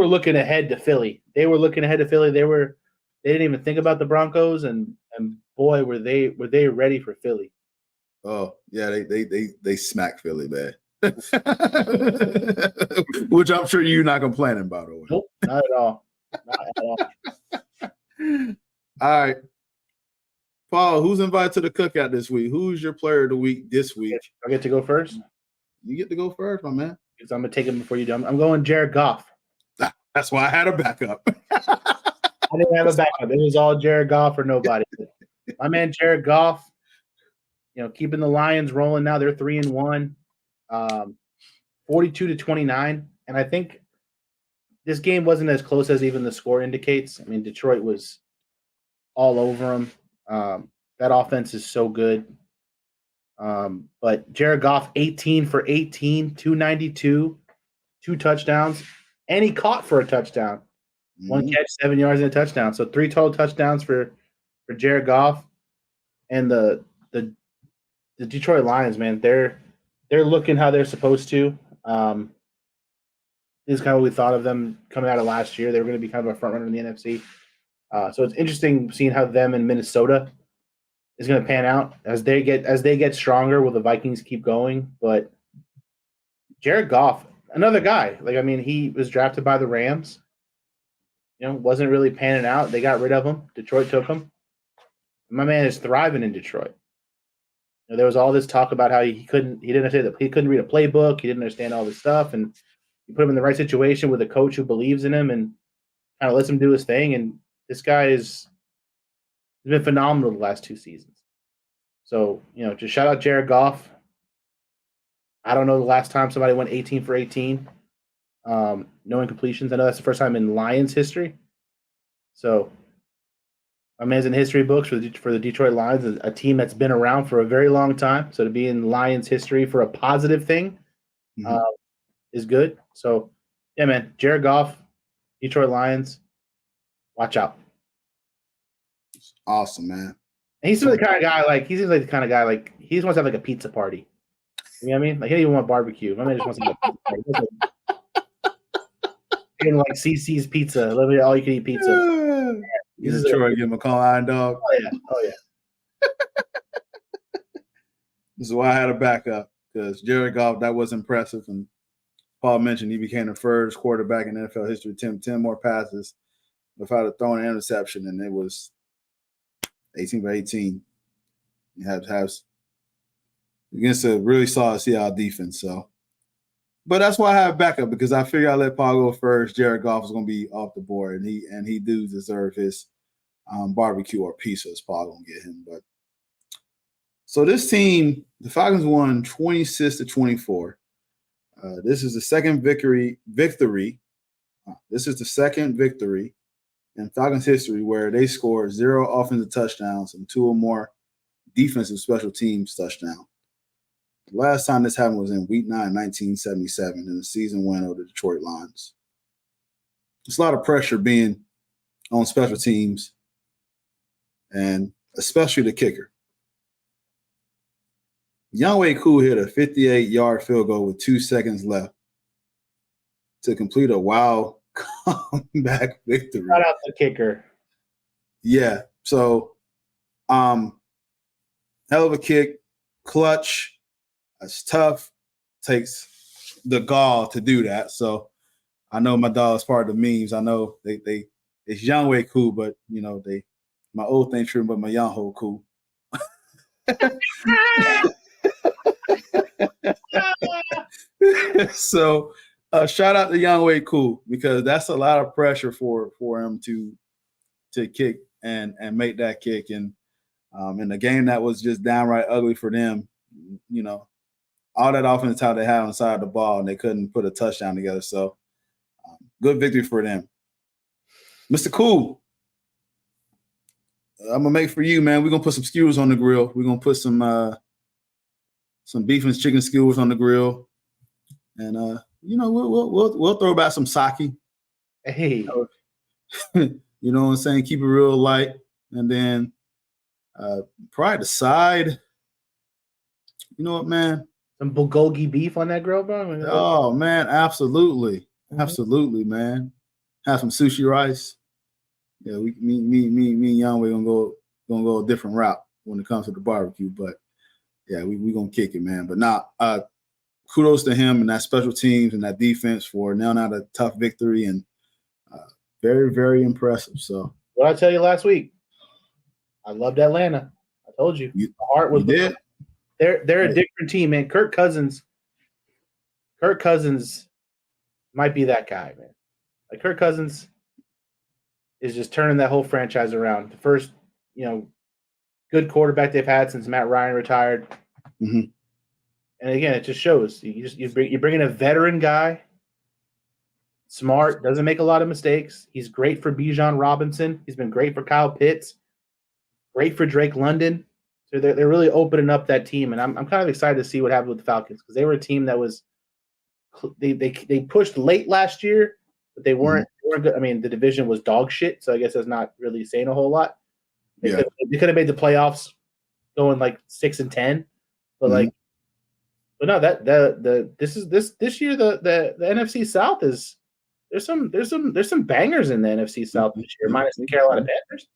looking ahead to Philly. They didn't even think about the Broncos, and boy, were they ready for Philly.
Oh yeah, they smacked Philly, man. Which I'm sure you're not complaining, by the way.
Nope, not at all. Not at all.
All right. Paul, who's invited to the cookout this week? Who's your player of the week this week?
I get to go first?
You get to go first, my man.
Because I'm going to take him before you do. I'm going Jared Goff.
That's why I had a backup.
I didn't have a backup. It was all Jared Goff or nobody. My man Jared Goff, keeping the Lions rolling now. They're 3-1. 42-29, and I think this game wasn't as close as even the score indicates. I mean, Detroit was all over them. That offense is so good. But Jared Goff, 18 for 18, 292, 2 touchdowns, and he caught for a touchdown. 1 catch, 7 yards, and a touchdown. So 3 total touchdowns for Jared Goff. And the Detroit Lions, man, they're looking how they're supposed to. This is kind of what we thought of them coming out of last year. They were going to be kind of a front runner in the NFC. So it's interesting seeing how them in Minnesota is going to pan out as they get stronger. Will the Vikings keep going? But Jared Goff, another guy. He was drafted by the Rams. Wasn't really panning out. They got rid of him. Detroit took him. My man is thriving in Detroit. There was all this talk about how he couldn't read a playbook. He didn't understand all this stuff, and you put him in the right situation with a coach who believes in him and kind of lets him do his thing. And this guy has been phenomenal the last 2 seasons. So, just shout out Jared Goff. I don't know the last time somebody went 18 for 18. No incompletions. I know that's the first time in Lions history. So, my man's in history books for the Detroit Lions, a team that's been around for a very long time. So to be in Lions history for a positive thing is good. So, yeah, man, Jared Goff, Detroit Lions, watch out.
Awesome, man.
And he's the kind of guy, he seems like the kind of guy, he just wants to have a pizza party. You know what I mean? He don't even want barbecue. My man just wants to have a pizza party. CC's Pizza, all you can eat pizza.
He's Detroit, give him a call, Iron Dog.
Oh yeah.
This is why I had a backup, because Jared Goff, that was impressive. And Paul mentioned he became the first quarterback in NFL history to 10 more passes without throwing an interception, and it was 18 for 18. You have against a really solid Seattle defense. So, but that's why I have backup, because I figure I let Paul go first. Jared Goff is going to be off the board, and he do deserve his barbecue or pizza, as Paul going to get him. But So this team, the Falcons won 26-24. This is the second victory. This is the second victory in Falcons history where they scored 0 offensive touchdowns and 2 or more defensive special teams touchdowns. The last time this happened was in Week 9, 1977, in the season win over the Detroit Lions. It's a lot of pressure being on special teams, and especially the kicker. Younghoe Koo hit a 58-yard field goal with 2 seconds left to complete a wild comeback victory.
Shout out the kicker.
Yeah. So, hell of a kick, clutch. It's tough. Takes the gall to do that. So, I know my dog's part of the memes. I know it's Younghoe Koo, but my old thing true, but my Younghoe Koo. So shout out to Younghoe Koo, because that's a lot of pressure for him to kick and make that kick. And in a game that was just downright ugly for them, all that offensive talent they had on the side of the ball, and they couldn't put a touchdown together. So good victory for them. Mr. Koo, I'm gonna make for you, man. We're gonna put some skewers on the grill. We're gonna put some beef and chicken skewers on the grill, and we'll throw back some sake.
Hey,
you know what I'm saying? Keep it real light, and then probably the side. You know what, man?
some bulgogi beef on that grill, bro.
Oh man, absolutely, absolutely, man. Have some sushi rice. Yeah, me and Younghoe gonna go a different route when it comes to the barbecue, but yeah, we gonna kick it, man. But kudos to him and that special teams and that defense for nailing out a tough victory, and very, very impressive. So
what I tell you last week, I loved Atlanta. I told you, the heart was. They're a different team, man. Kirk Cousins might be that guy, man. Like Kirk Cousins is just turning that whole franchise around. The first, good quarterback they've had since Matt Ryan retired.
Mm-hmm.
And again, it just shows you bring in a veteran guy, smart, doesn't make a lot of mistakes. He's great for Bijan Robinson. He's been great for Kyle Pitts, great for Drake London. So they're really opening up that team, and I'm kind of excited to see what happened with the Falcons, because they were a team that was they pushed late last year, but they weren't good. I mean, the division was dog shit, so I guess that's not really saying a whole lot. They could have made the playoffs going like 6-10, but but no, this year the NFC South is there's some bangers in the NFC South this year, minus the Carolina Panthers.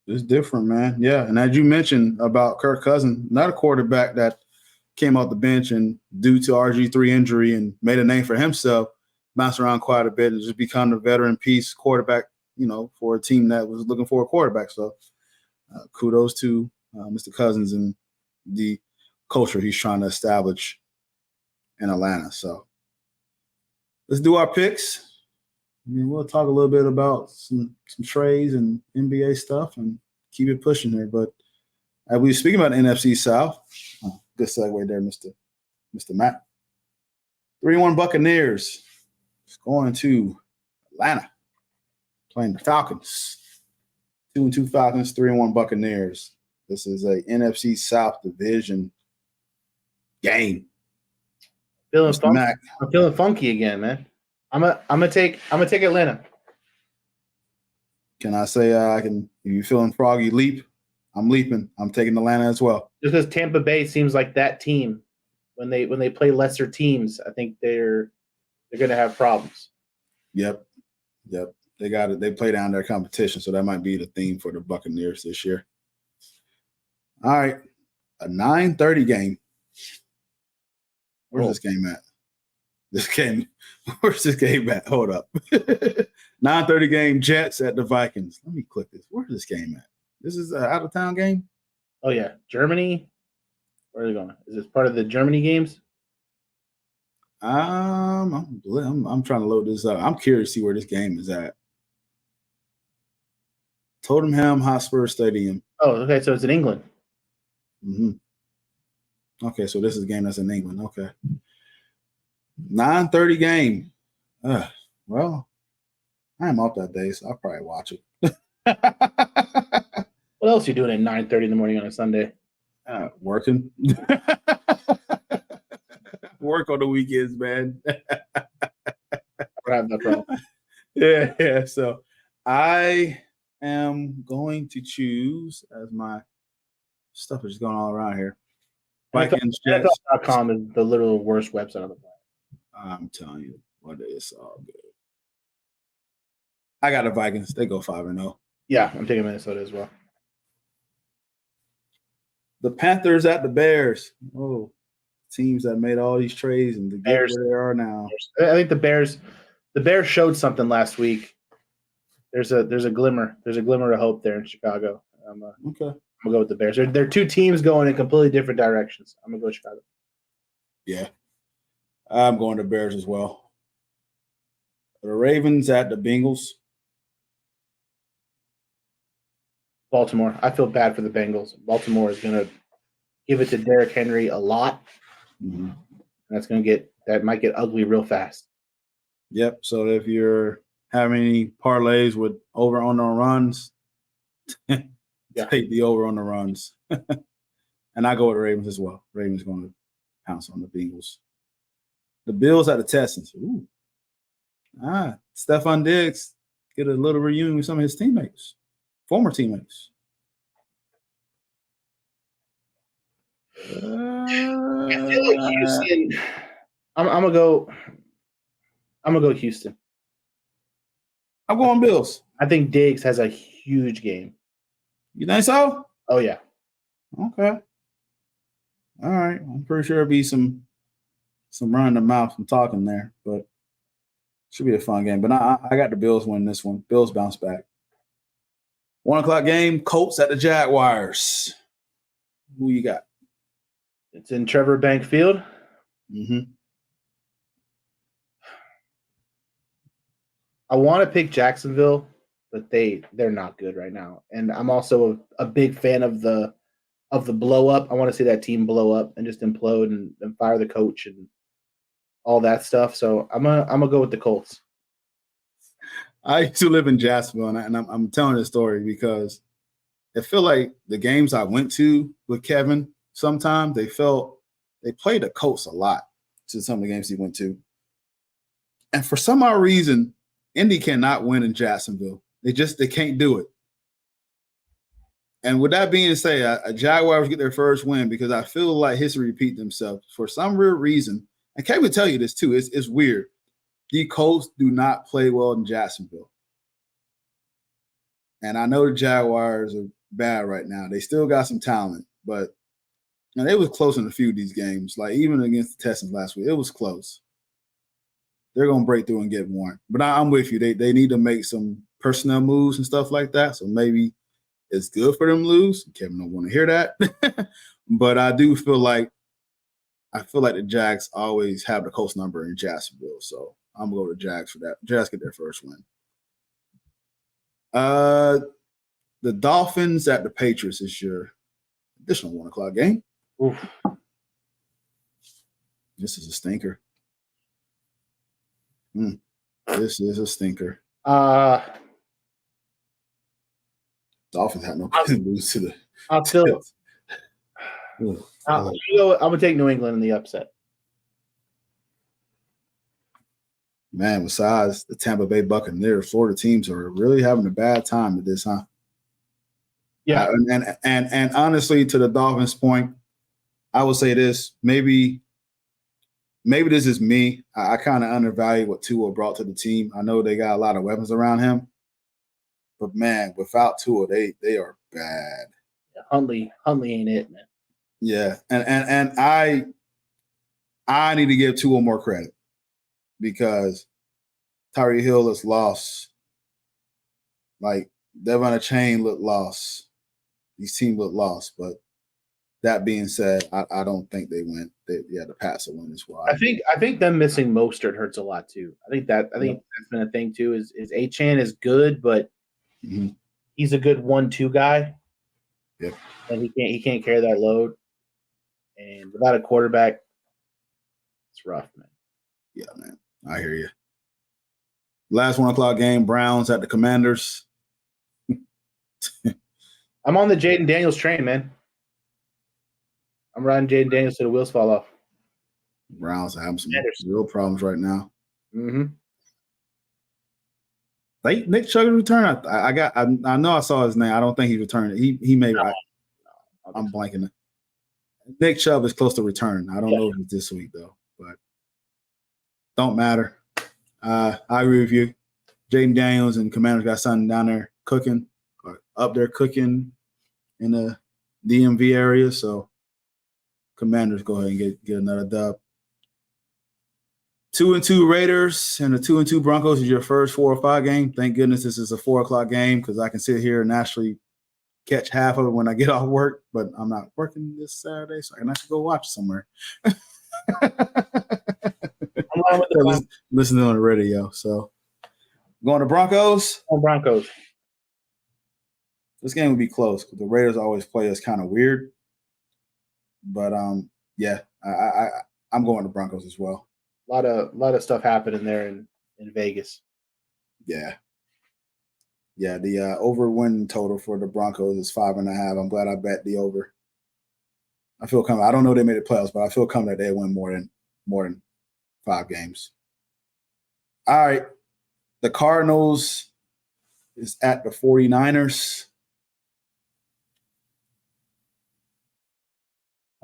It's different, man. Yeah, and as you mentioned about Kirk Cousins, not a quarterback that came off the bench and due to RG3 injury and made a name for himself, bounced around quite a bit and just become a veteran piece quarterback, for a team that was looking for a quarterback. So kudos to Mr. Cousins and the culture he's trying to establish in Atlanta. So let's do our picks. We'll talk a little bit about some trades and NBA stuff and keep it pushing there. But as we were speaking about the NFC South, good segue there, Mr. Matt. 3-1 Buccaneers. It's going to Atlanta, playing the Falcons. 2-2 Falcons, 3-1 Buccaneers. This is a NFC South division game.
I'm feeling funky again, man. I'm gonna take Atlanta.
Can I say if you feeling froggy, leap? I'm leaping. I'm taking Atlanta as well.
Just because Tampa Bay seems like that team when they play lesser teams, I think they're gonna have problems.
Yep. They got it. They play down their competition, so that might be the theme for the Buccaneers this year. All right, a 9:30 game. Where's this game at? Where's this game at? Hold up. 9:30 game, Jets at the Vikings. Let me click this. Where's this game at? This is an out-of-town game?
Oh, yeah. Germany? Where are they going? Is this part of the Germany games?
I'm trying to load this up. I'm curious to see where this game is at. Tottenham Hotspur Stadium.
Oh, okay. So it's in England.
Mm-hmm. Okay, so this is a game that's in England. Okay. 9:30 game. Well, I am off that day, so I'll probably watch it.
What else are you doing at 9:30 in the morning on a Sunday?
Working. Work on the weekends, man.
I don't have that problem.
Yeah. So I am going to choose, as my stuff is going all around here. Vikings, Jets.
NFL.com is the literal worst website on the planet.
I'm telling you, what it's all good. I got the Vikings. They go 5-0.
Yeah, I'm taking Minnesota as well.
The Panthers at the Bears. Oh, teams that made all these trades and to get
Bears.
where they are now.
I think the Bears showed something last week. There's a glimmer. There's a glimmer of hope there in Chicago.
Okay.
I'm gonna go with the Bears. They're two teams going in completely different directions. I'm gonna go with Chicago.
Yeah. I'm going to Bears as well. The Ravens at the Bengals.
Baltimore. I feel bad for the Bengals. Baltimore is gonna give it to Derrick Henry a lot.
Mm-hmm.
That might get ugly real fast.
Yep. So if you're having any parlays with over on the runs, take the over on the runs. And I go with the Ravens as well. Ravens going to pounce on the Bengals. The Bills at the Texans. Ooh. Stephon Diggs get a little reunion with some of his teammates, former teammates.
I feel like Houston. I'm gonna go Houston.
I'm going Bills.
I think Diggs has a huge game.
You think so?
Oh yeah.
Okay. All right. I'm pretty sure it'll be some running the mouth and talking there, but should be a fun game. But I got the Bills winning this one. Bills bounce back. 1:00 game. Colts at the Jaguars. Who you got?
It's in Trevor Bank Field.
Mm-hmm.
I want to pick Jacksonville, but they're not good right now. And I'm also a big fan of the blow up. I want to see that team blow up and just implode and fire the coach and all that stuff. So I'm gonna go with the Colts.
I used to live in Jacksonville, and I'm telling this story because I feel like the games I went to with Kevin, sometimes they played the Colts a lot to some of the games he went to. And for some odd reason, Indy cannot win in Jacksonville. They can't do it. And with that being said, a Jaguars get their first win because I feel like history repeats themselves for some real reason. And Kevin will tell you this too. It's weird. The Colts do not play well in Jacksonville. And I know the Jaguars are bad right now. They still got some talent, but they was close in a few of these games. Like even against the Texans last week, it was close. They're going to break through and get one. But I'm with you. They need to make some personnel moves and stuff like that. So maybe it's good for them to lose. Kevin don't want to hear that. But I do feel like the Jags always have the Colts number in Jacksonville. So I'm going to go to Jags for that. Jags get their first win. The Dolphins at the Patriots is your additional 1:00 game.
Oof.
This is a stinker. This is a stinker. Dolphins had no reason to lose to the.
I'm gonna take New England in the upset.
Man, besides the Tampa Bay Buccaneers, Florida teams are really having a bad time at this, huh?
Yeah,
and honestly, to the Dolphins' point, I would say this: maybe this is me. I kind of undervalue what Tua brought to the team. I know they got a lot of weapons around him, but man, without Tua, they are bad.
Huntley ain't it, man.
Yeah, and I need to give Tua more credit because Tyreek Hill is lost. Like Devon Chain looked lost. These teams look lost, but that being said, I don't think they win. The Pats will win as well.
I think them missing Mostert hurts a lot too. I think that's been a thing too. Is Achane is good, but he's a good 1-2 guy.
Yep.
And he can't carry that load. And without a quarterback, it's rough, man.
Yeah, man. I hear you. Last 1 o'clock game, Browns at the Commanders.
I'm on the Jaden Daniels train, man. I'm riding Jaden Daniels till the wheels fall off.
Browns are having some real problems right now.
Mm-hmm.
Nick Chubb return. I know I saw his name. I don't think he returned. He may. I'm blanking it. Nick Chubb is close to return. I don't know if it's this week though, but don't matter. I agree with you. Jaden Daniels and Commanders got something down there cooking, or up there cooking in the DMV area. So Commanders go ahead and get another dub. 2-2 Raiders and the 2-2 Broncos is your first 4 or 5 game. Thank goodness this is a 4 o'clock game because I can sit here and actually catch half of it when I get off work. But I'm not working this Saturday, so I can actually go watch somewhere. Listening on the radio. So going to Broncos.
On Broncos.
This game would be close because the Raiders always play us kind of weird. But yeah, I'm going to Broncos as well.
A lot of stuff happening there in Vegas.
Yeah. Yeah, the over win total for the Broncos is 5.5. I'm glad I bet the over. I feel coming. I don't know if they made the playoffs, but I feel coming that they win more than 5 games. All right. The Cardinals is at the 49ers.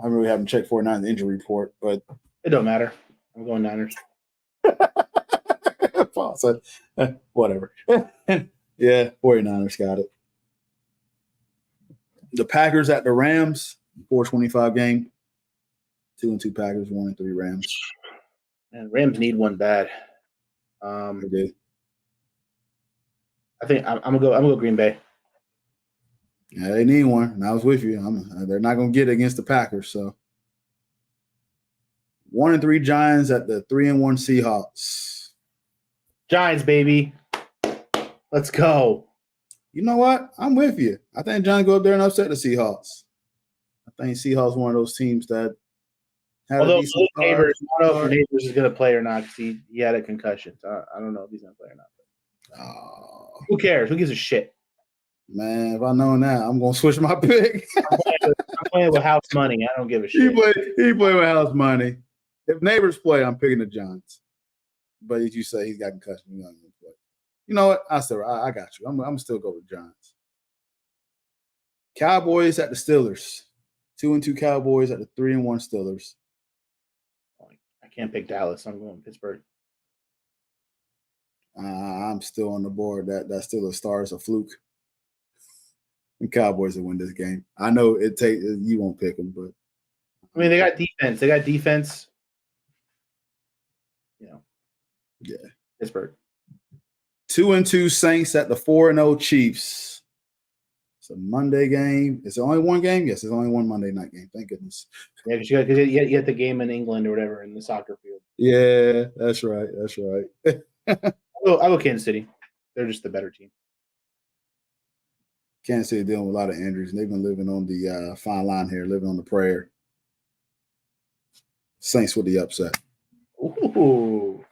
I really haven't checked 49ers injury report, but
it don't matter. I'm going Niners.
Whatever. Yeah, 49ers got it. The Packers at the Rams, 4:25 game. 2-2 Packers, 1-3 Rams.
And Rams need one bad.
They do.
I think I'm gonna go Green Bay.
Yeah, they need one, and I was with you. They're not gonna get it against the Packers, so. 1-3 Giants at the 3-1 Seahawks.
Giants, baby. Let's go.
You know what? I'm with you. I think Giants go up there and upset the Seahawks. I think Seahawks one of those teams that had
although
a decent
Neighbors, I don't know if Neighbors is going to play or not because he had a concussion. So I don't know if he's going to play or not. Who cares? Who gives a shit?
Man, if I know that, I'm going to switch my pick.
I'm playing with house money. I don't give a shit.
He play with house money. If Neighbors play, I'm picking the Giants. But as you say, he's got concussion. He's not going to play. You know what? I got you. I'm going to still go with Giants. Cowboys at the Steelers. 2-2 Cowboys at the 3-1 Steelers.
I can't pick Dallas. I'm going Pittsburgh.
I'm still on the board. That Steelers star is a fluke. And Cowboys will win this game. I know you won't pick them, but
I mean they got defense. You know.
Yeah.
Pittsburgh.
2-2 Saints at the 4-0 Chiefs. It's a Monday game. Is there only one game? Yes, there's only one Monday night game. Thank goodness.
Yeah, because you get the game in England or whatever in the soccer field.
Yeah, that's right.
I'll go Kansas City. They're just the better team.
Kansas City dealing with a lot of injuries, and they've been living on the fine line here, living on the prayer. Saints with the upset.
Ooh.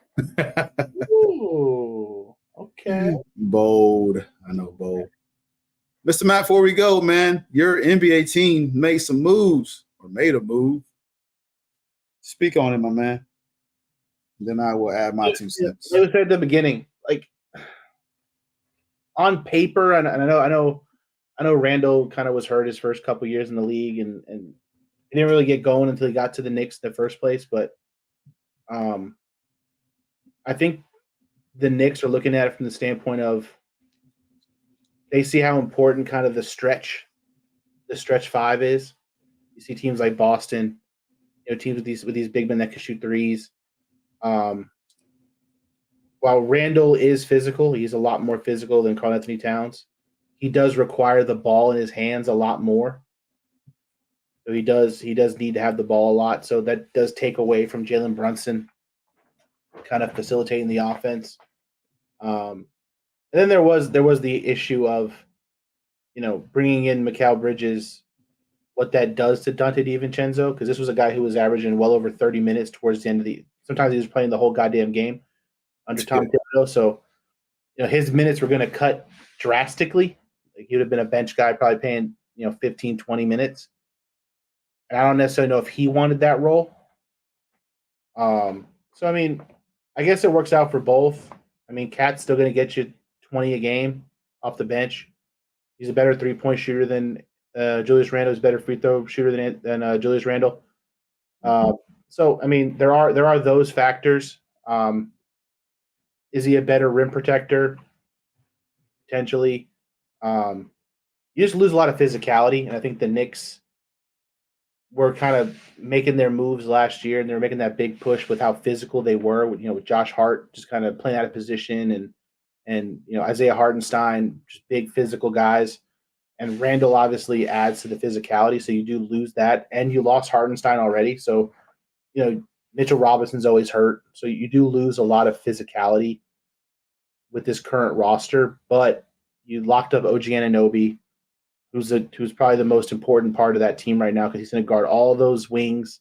Ooh. Okay.
Bold. I know, bold. Mr. Matt, before we go, man, your NBA team made some moves or made a move. Speak on it, my man. Then I will add my 2 cents.
Like I said at the beginning, like on paper, and I know Randall kind of was hurt his first couple years in the league, and he didn't really get going until he got to the Knicks in the first place. But I think the Knicks are looking at it from the standpoint of they see how important kind of the stretch 5 is. You see teams like Boston, teams with these big men that can shoot threes. While Randall is physical, he's a lot more physical than Karl Anthony Towns. He does require the ball in his hands a lot more. So he does need to have the ball a lot. So that does take away from Jalen Brunson kind of facilitating the offense. And then there was the issue of, bringing in Mikal Bridges what that does to Dante DiVincenzo, because this was a guy who was averaging well over 30 minutes towards the end of the – sometimes he was playing the whole goddamn game under Tom Thibodeau. So, his minutes were going to cut drastically. Like, he would have been a bench guy probably paying, 15, 20 minutes. And I don't necessarily know if he wanted that role. So, I mean, I guess it works out for both. I mean, Cat's still going to get you 20 a game off the bench. He's a better three-point shooter than Julius Randle. He's a better free throw shooter than Julius Randle. So, I mean, there are those factors. Is he a better rim protector? Potentially. You just lose a lot of physicality, and I think the Knicks were kind of making their moves last year, and they were making that big push with how physical they were, with Josh Hart just kind of playing out of position, and Isaiah Hartenstein, just big physical guys. And Randall obviously adds to the physicality, so you do lose that. And you lost Hartenstein already, so Mitchell Robinson's always hurt, so you do lose a lot of physicality with this current roster. But you locked up OG Anunoby, who's probably the most important part of that team right now, because he's going to guard all those wings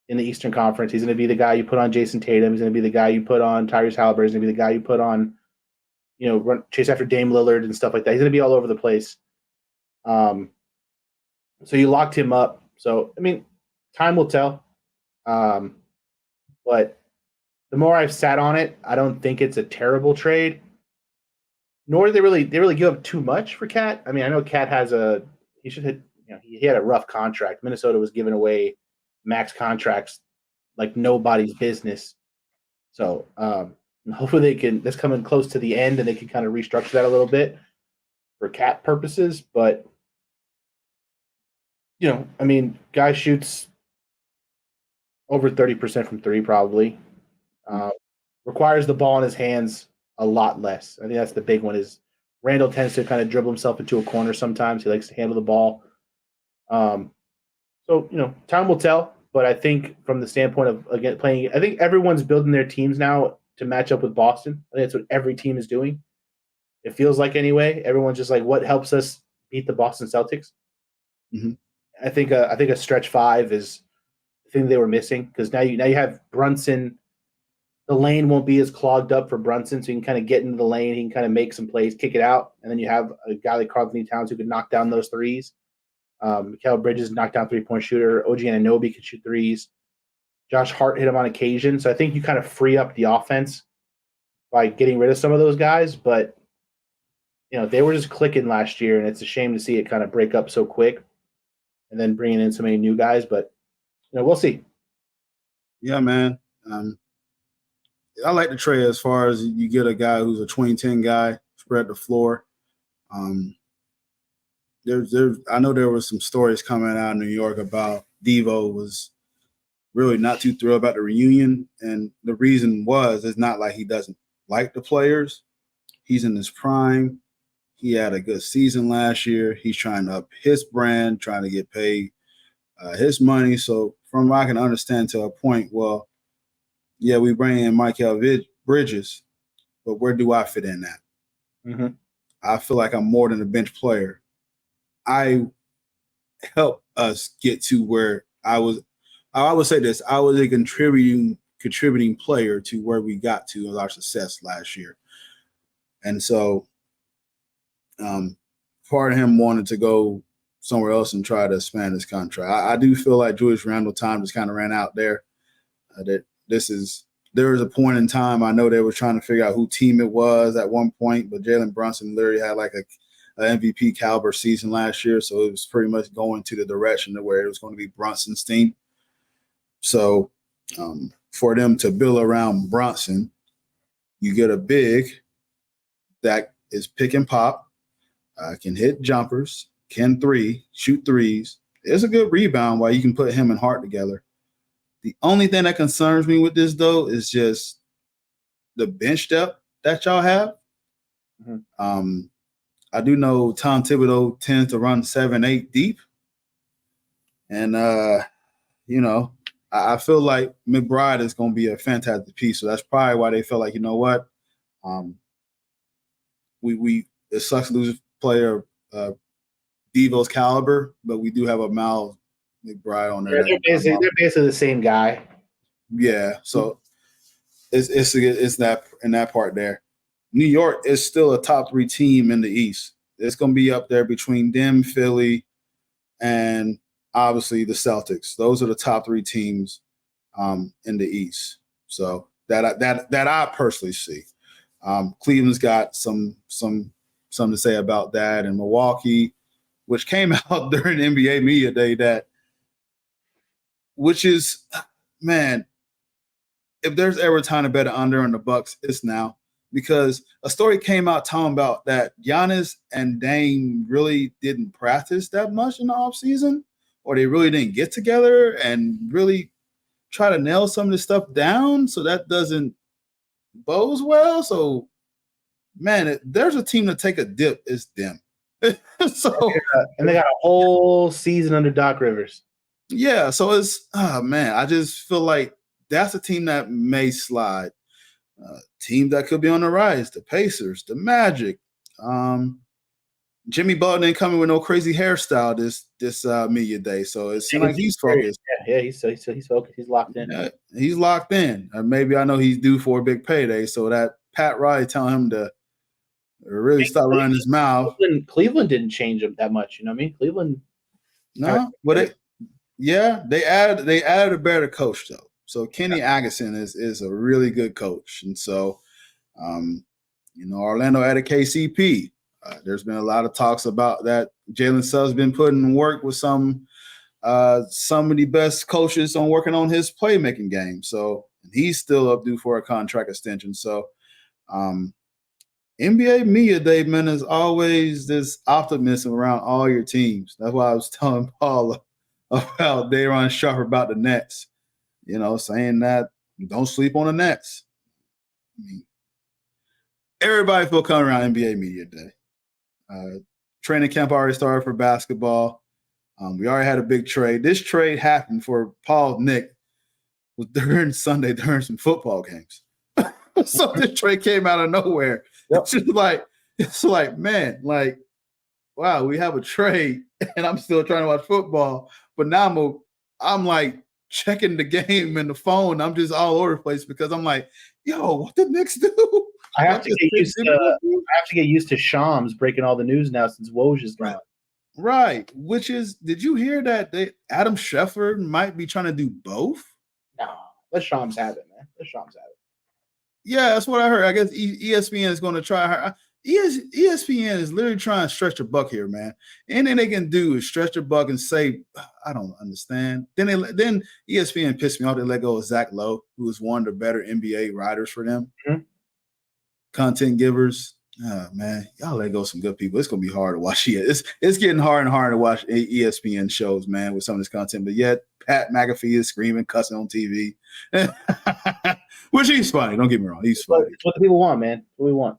in the Eastern Conference. He's going to be the guy you put on Jason Tatum. He's going to be the guy you put on Tyrese Halliburton. He's going to be the guy you put on, chase after Dame Lillard and stuff like that. He's going to be all over the place. So you locked him up. So, I mean, time will tell. But the more I've sat on it, I don't think it's a terrible trade. Nor do they really give up too much for Cat. I mean, I know Cat he had a rough contract. Minnesota was giving away max contracts like nobody's business. So hopefully that's coming close to the end and they can kind of restructure that a little bit for Cat purposes. But I mean, guy shoots over 30% from three probably. Requires the ball in his hands a lot less. I think that's the big one. Is Randall tends to kind of dribble himself into a corner sometimes. He likes to handle the ball. So time will tell. But I think from the standpoint of playing, I think everyone's building their teams now to match up with Boston. I think that's what every team is doing. It feels like anyway. Everyone's just like, what helps us beat the Boston Celtics?
Mm-hmm.
I think a stretch five is the thing they were missing, because now you have Brunson. The lane won't be as clogged up for Brunson, so you can kind of get into the lane. He can kind of make some plays, kick it out, and then you have a guy like Karl-Anthony Towns who can knock down those threes. Mikal Bridges, knockdown three-point shooter. OG Anunoby can shoot threes. Josh Hart hit him on occasion. So I think you kind of free up the offense by getting rid of some of those guys. But, they were just clicking last year, and it's a shame to see it kind of break up so quick and then bringing in so many new guys. But, we'll see.
Yeah, man. I like the trade as far as you get a guy who's a 2010 guy, spread the floor. I know there were some stories coming out of New York about Devo was really not too thrilled about the reunion. And the reason it's not like he doesn't like the players. He's in his prime. He had a good season last year. He's trying to up his brand, trying to get paid his money. So from what I can understand to a point, yeah, we bring in Mikal Bridges, but where do I fit in that?
Mm-hmm.
I feel like I'm more than a bench player. I help us get to where I was. I would say this: I was a contributing player to where we got to with our success last year, and so part of him wanted to go somewhere else and try to expand his contract. I do feel like Julius Randle time just kind of ran out there. There was a point in time, I know they were trying to figure out who team it was at one point, but Jalen Brunson literally had like a MVP caliber season last year. So it was pretty much going to the direction of where it was going to be Brunson's team. So for them to build around Brunson, you get a big that is pick and pop, can hit jumpers, can shoot threes. There's a good rebound while you can put him and Hart together. The only thing that concerns me with this, though, is just the bench depth that y'all have. Mm-hmm. I do know Tom Thibodeau tends to run 7-8 deep. And, I feel like McBride is going to be a fantastic piece. So that's probably why they felt like, you know what, it sucks to lose a player
Devo's caliber, but we do have a Mal McBride on there.
They're basically the same guy.
Yeah, so it's that in that part there. New York is still a top 3 team in the East. It's going to be up there between them, Philly, and obviously the Celtics. Those are the top 3 teams in the East. So that I personally see. Cleveland's got something to say about that, and Milwaukee, which came out during NBA Media Day, which is, man, if there's ever a time to bet under on the Bucks, it's now. Because a story came out talking about that Giannis and Dame really didn't practice that much in the offseason, or they really didn't get together and really try to nail some of this stuff down, so that doesn't bode well. So, man, there's a team to take a dip, it's them. So,
and they got a whole season under Doc Rivers.
Yeah, so it's, man, I just feel like that's a team that may slide. Team that could be on the rise, the Pacers, the Magic. Jimmy Butler didn't come in with no crazy hairstyle this media day, so it seems like he's focused.
Yeah, he's focused. He's locked in.
Yeah, he's locked in. Maybe I know he's due for a big payday, so that Pat Riley telling him to really stop running his mouth.
Cleveland didn't change him that much. You know what I mean? Cleveland.
No, but they added a better coach though. So Kenny Atkinson is a really good coach, and so Orlando added KCP. There's been a lot of talks about that. Jalen Suggs been putting in work with some of the best coaches on working on his playmaking game. So he's still up due for a contract extension. So NBA Media Day, man, is always this optimism around all your teams. That's why I was telling Paul about Day'Ron Sharpe about the Nets. Saying that don't sleep on the Nets. I mean, everybody feel coming around NBA Media Day. Training camp already started for basketball. We already had a big trade. This trade happened for Paul Nick was during Sunday during some football games. So this trade came out of nowhere. Yep. It's like, man, like, wow, we have a trade and I'm still trying to watch football. But now I'm like checking the game and the phone. I'm just all over the place because I'm like, yo, what the Knicks do?
I have to get used to Shams breaking all the news now since Woj is gone.
Right. Which is, did you hear that Adam Schefter might be trying to do both?
No, let Shams have it, man. Let Shams have it.
Yeah, that's what I heard. I guess ESPN is going to try her. ESPN is literally trying to stretch a buck here, man. Anything they can do is stretch a buck and say, I don't understand. Then ESPN pissed me off. They let go of Zach Lowe, who was one of the better NBA writers for them. Mm-hmm. Content givers. Oh, man, y'all let go of some good people. It's going to be hard to watch. It's getting harder and harder to watch ESPN shows, man, with some of this content. But yet, Pat McAfee is screaming, cussing on TV. Which he's funny. Don't get me wrong. He's funny.
It's what the people want, man. What we want.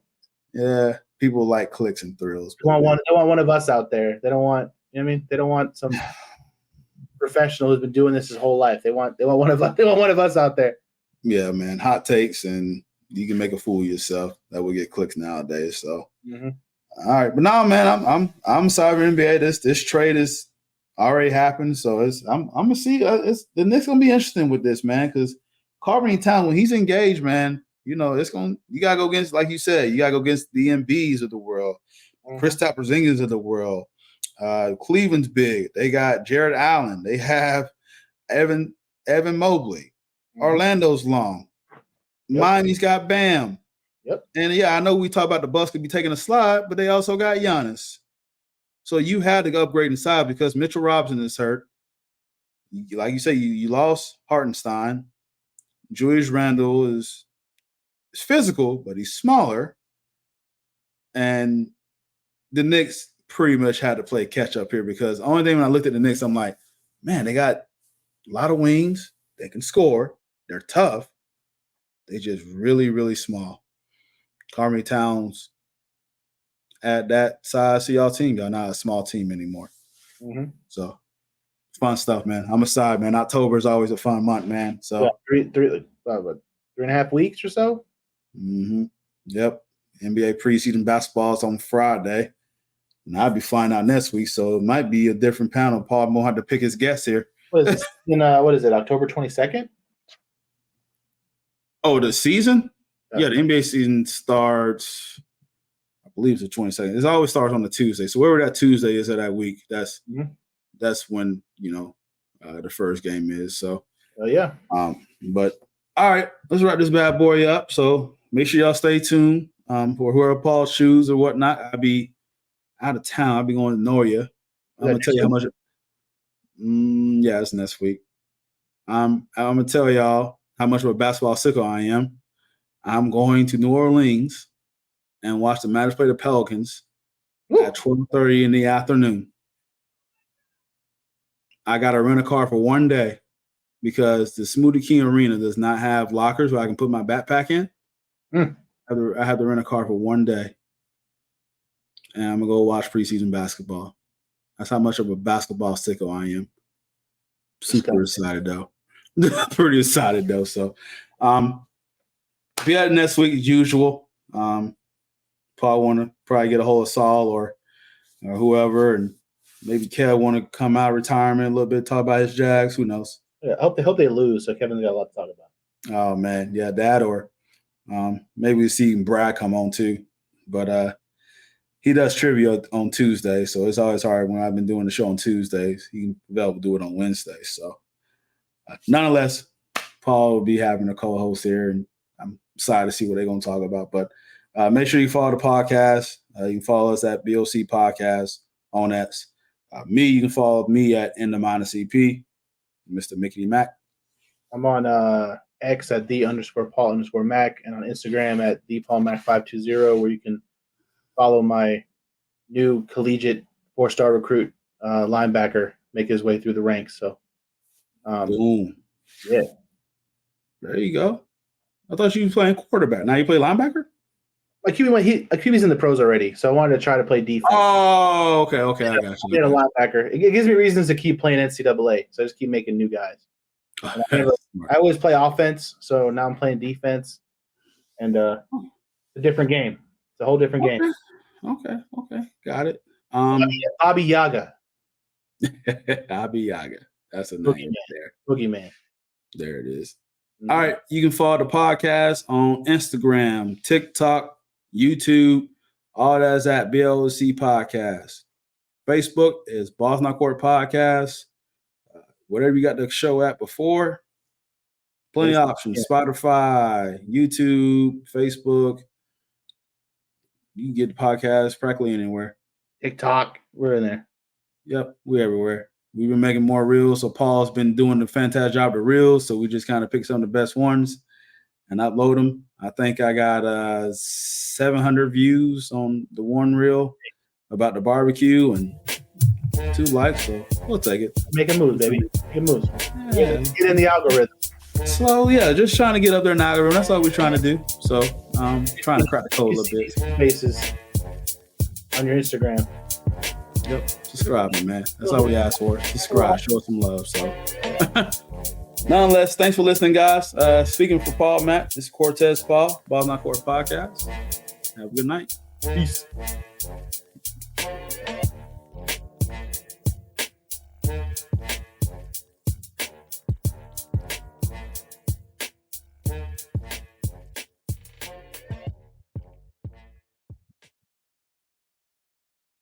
Yeah, people like clicks and thrills.
They want one of us out there. They don't want, you know what I mean? They don't want some professional who's been doing this his whole life. They want one of us. They want one of us out there.
Yeah, man. Hot takes, and you can make a fool of yourself. That will get clicks nowadays. So, All right, but no, man. I'm sorry for NBA. This trade is already happened. So I'm gonna see. The Knicks gonna be interesting with this, man, because Carvin Town, when he's engaged, man. You gotta go against, like you said, you gotta go against the MBs of the world, Kristaps Porzingis of the world. Cleveland's big. They got Jared Allen. They have Evan Mobley. Orlando's long. Yep. Miami's got Bam.
Yep.
And yeah, I know we talk about the Bucks could be taking a slide, but they also got Giannis. So you had to go upgrade inside because Mitchell Robinson is hurt. Like you say, you lost Hartenstein. Julius Randle is physical, but he's smaller. And the Knicks pretty much had to play catch up here because the only thing when I looked at the Knicks, I'm like, man, they got a lot of wings. They can score. They're tough. They just really, really small. Carmi Towns at that size of y'all team, y'all not a small team anymore. So fun stuff, man. I'm a side, man. October is always a fun month, man. So
3.5 weeks or so.
Yep. NBA preseason basketball is on Friday. And I'll be flying out next week, so it might be a different panel. Paul won't have to pick his guests here.
What is this? What is it? October 22nd?
Oh, the season? Yeah, the NBA season starts, I believe it's the 22nd. It always starts on the Tuesday. So wherever that Tuesday is of that week, that's when, the first game is. So
yeah.
But all right, let's wrap this bad boy up. So make sure y'all stay tuned for whoever Paul choose or whatnot. I'll be out of town. I'll be going to Noria. I'm gonna tell you how much. Yeah, it's next week. I'm gonna tell y'all how much of a basketball sicko I am. I'm going to New Orleans and watch the Mavericks play the Pelicans at 12:30 in the afternoon. I got to rent a car for one day because the Smoothie King Arena does not have lockers where I can put my backpack in. I have to rent a car for one day. And I'm going to go watch preseason basketball. That's how much of a basketball sicko I am. Super excited, though. Pretty excited, though. So, be at it next week as usual. Paul want to probably get a hold of Saul or whoever, and maybe Kev want to come out of retirement a little bit, talk about his Jags. Who knows?
Yeah, I hope they lose, so Kevin's got a lot to talk about.
Oh man, yeah, that or maybe we see Brad come on too, but he does trivia on Tuesday, so it's always hard when I've been doing the show on Tuesdays. He can be able to do it on Wednesdays. So, nonetheless, Paul will be having a co-host here, and I'm excited to see what they're going to talk about. But make sure you follow the podcast. You can follow us at BIOC Podcast on X. You can follow me at _EP, Mr. Mickey Mac.
I'm on X at _Paul_Mac, and on Instagram at thepaulmac520, where you can follow my new collegiate 4-star recruit linebacker make his way through the ranks. So,
boom.
Yeah.
There you go. I thought you were playing quarterback. Now you play linebacker?
My QB's in the pros already, so I wanted to try to play defense.
Oh, okay. I got you.
Being a linebacker, it gives me reasons to keep playing NCAA, so I just keep making new guys. I always play offense, so now I'm playing defense, and it's a different game. It's a whole different game.
Okay, got it.
Bobby Yaga.
Bobby Yaga. That's a name there.
Boogeyman.
There it is. All right, you can follow the podcast on Instagram, TikTok, YouTube. All that's at BLC Podcast. Facebook is Boss Not Court Podcast. Whatever you got the show at before, plenty of options. Spotify, YouTube, Facebook. You can get the podcast practically anywhere.
TikTok, we're in there.
Yep, we're everywhere. We've been making more reels, so Paul's been doing a fantastic job of reels, so we just kind of pick some of the best ones and upload them. I think I got 700 views on the one reel about the barbecue and 2 likes, so we'll take it.
Make a move, baby. Make a move. Yeah. Get in the algorithm.
Slowly, just trying to get up there in the algorithm. That's all we're trying to do. So, trying to crack the code a little bit.
Faces on your Instagram.
Yep, subscribe, man. That's all we ask for. Subscribe, show us some love. So, nonetheless, thanks for listening, guys. Speaking for Paul, Matt, this is Cortez Paul, Ball Not Court Podcast. Have a good night.
Peace.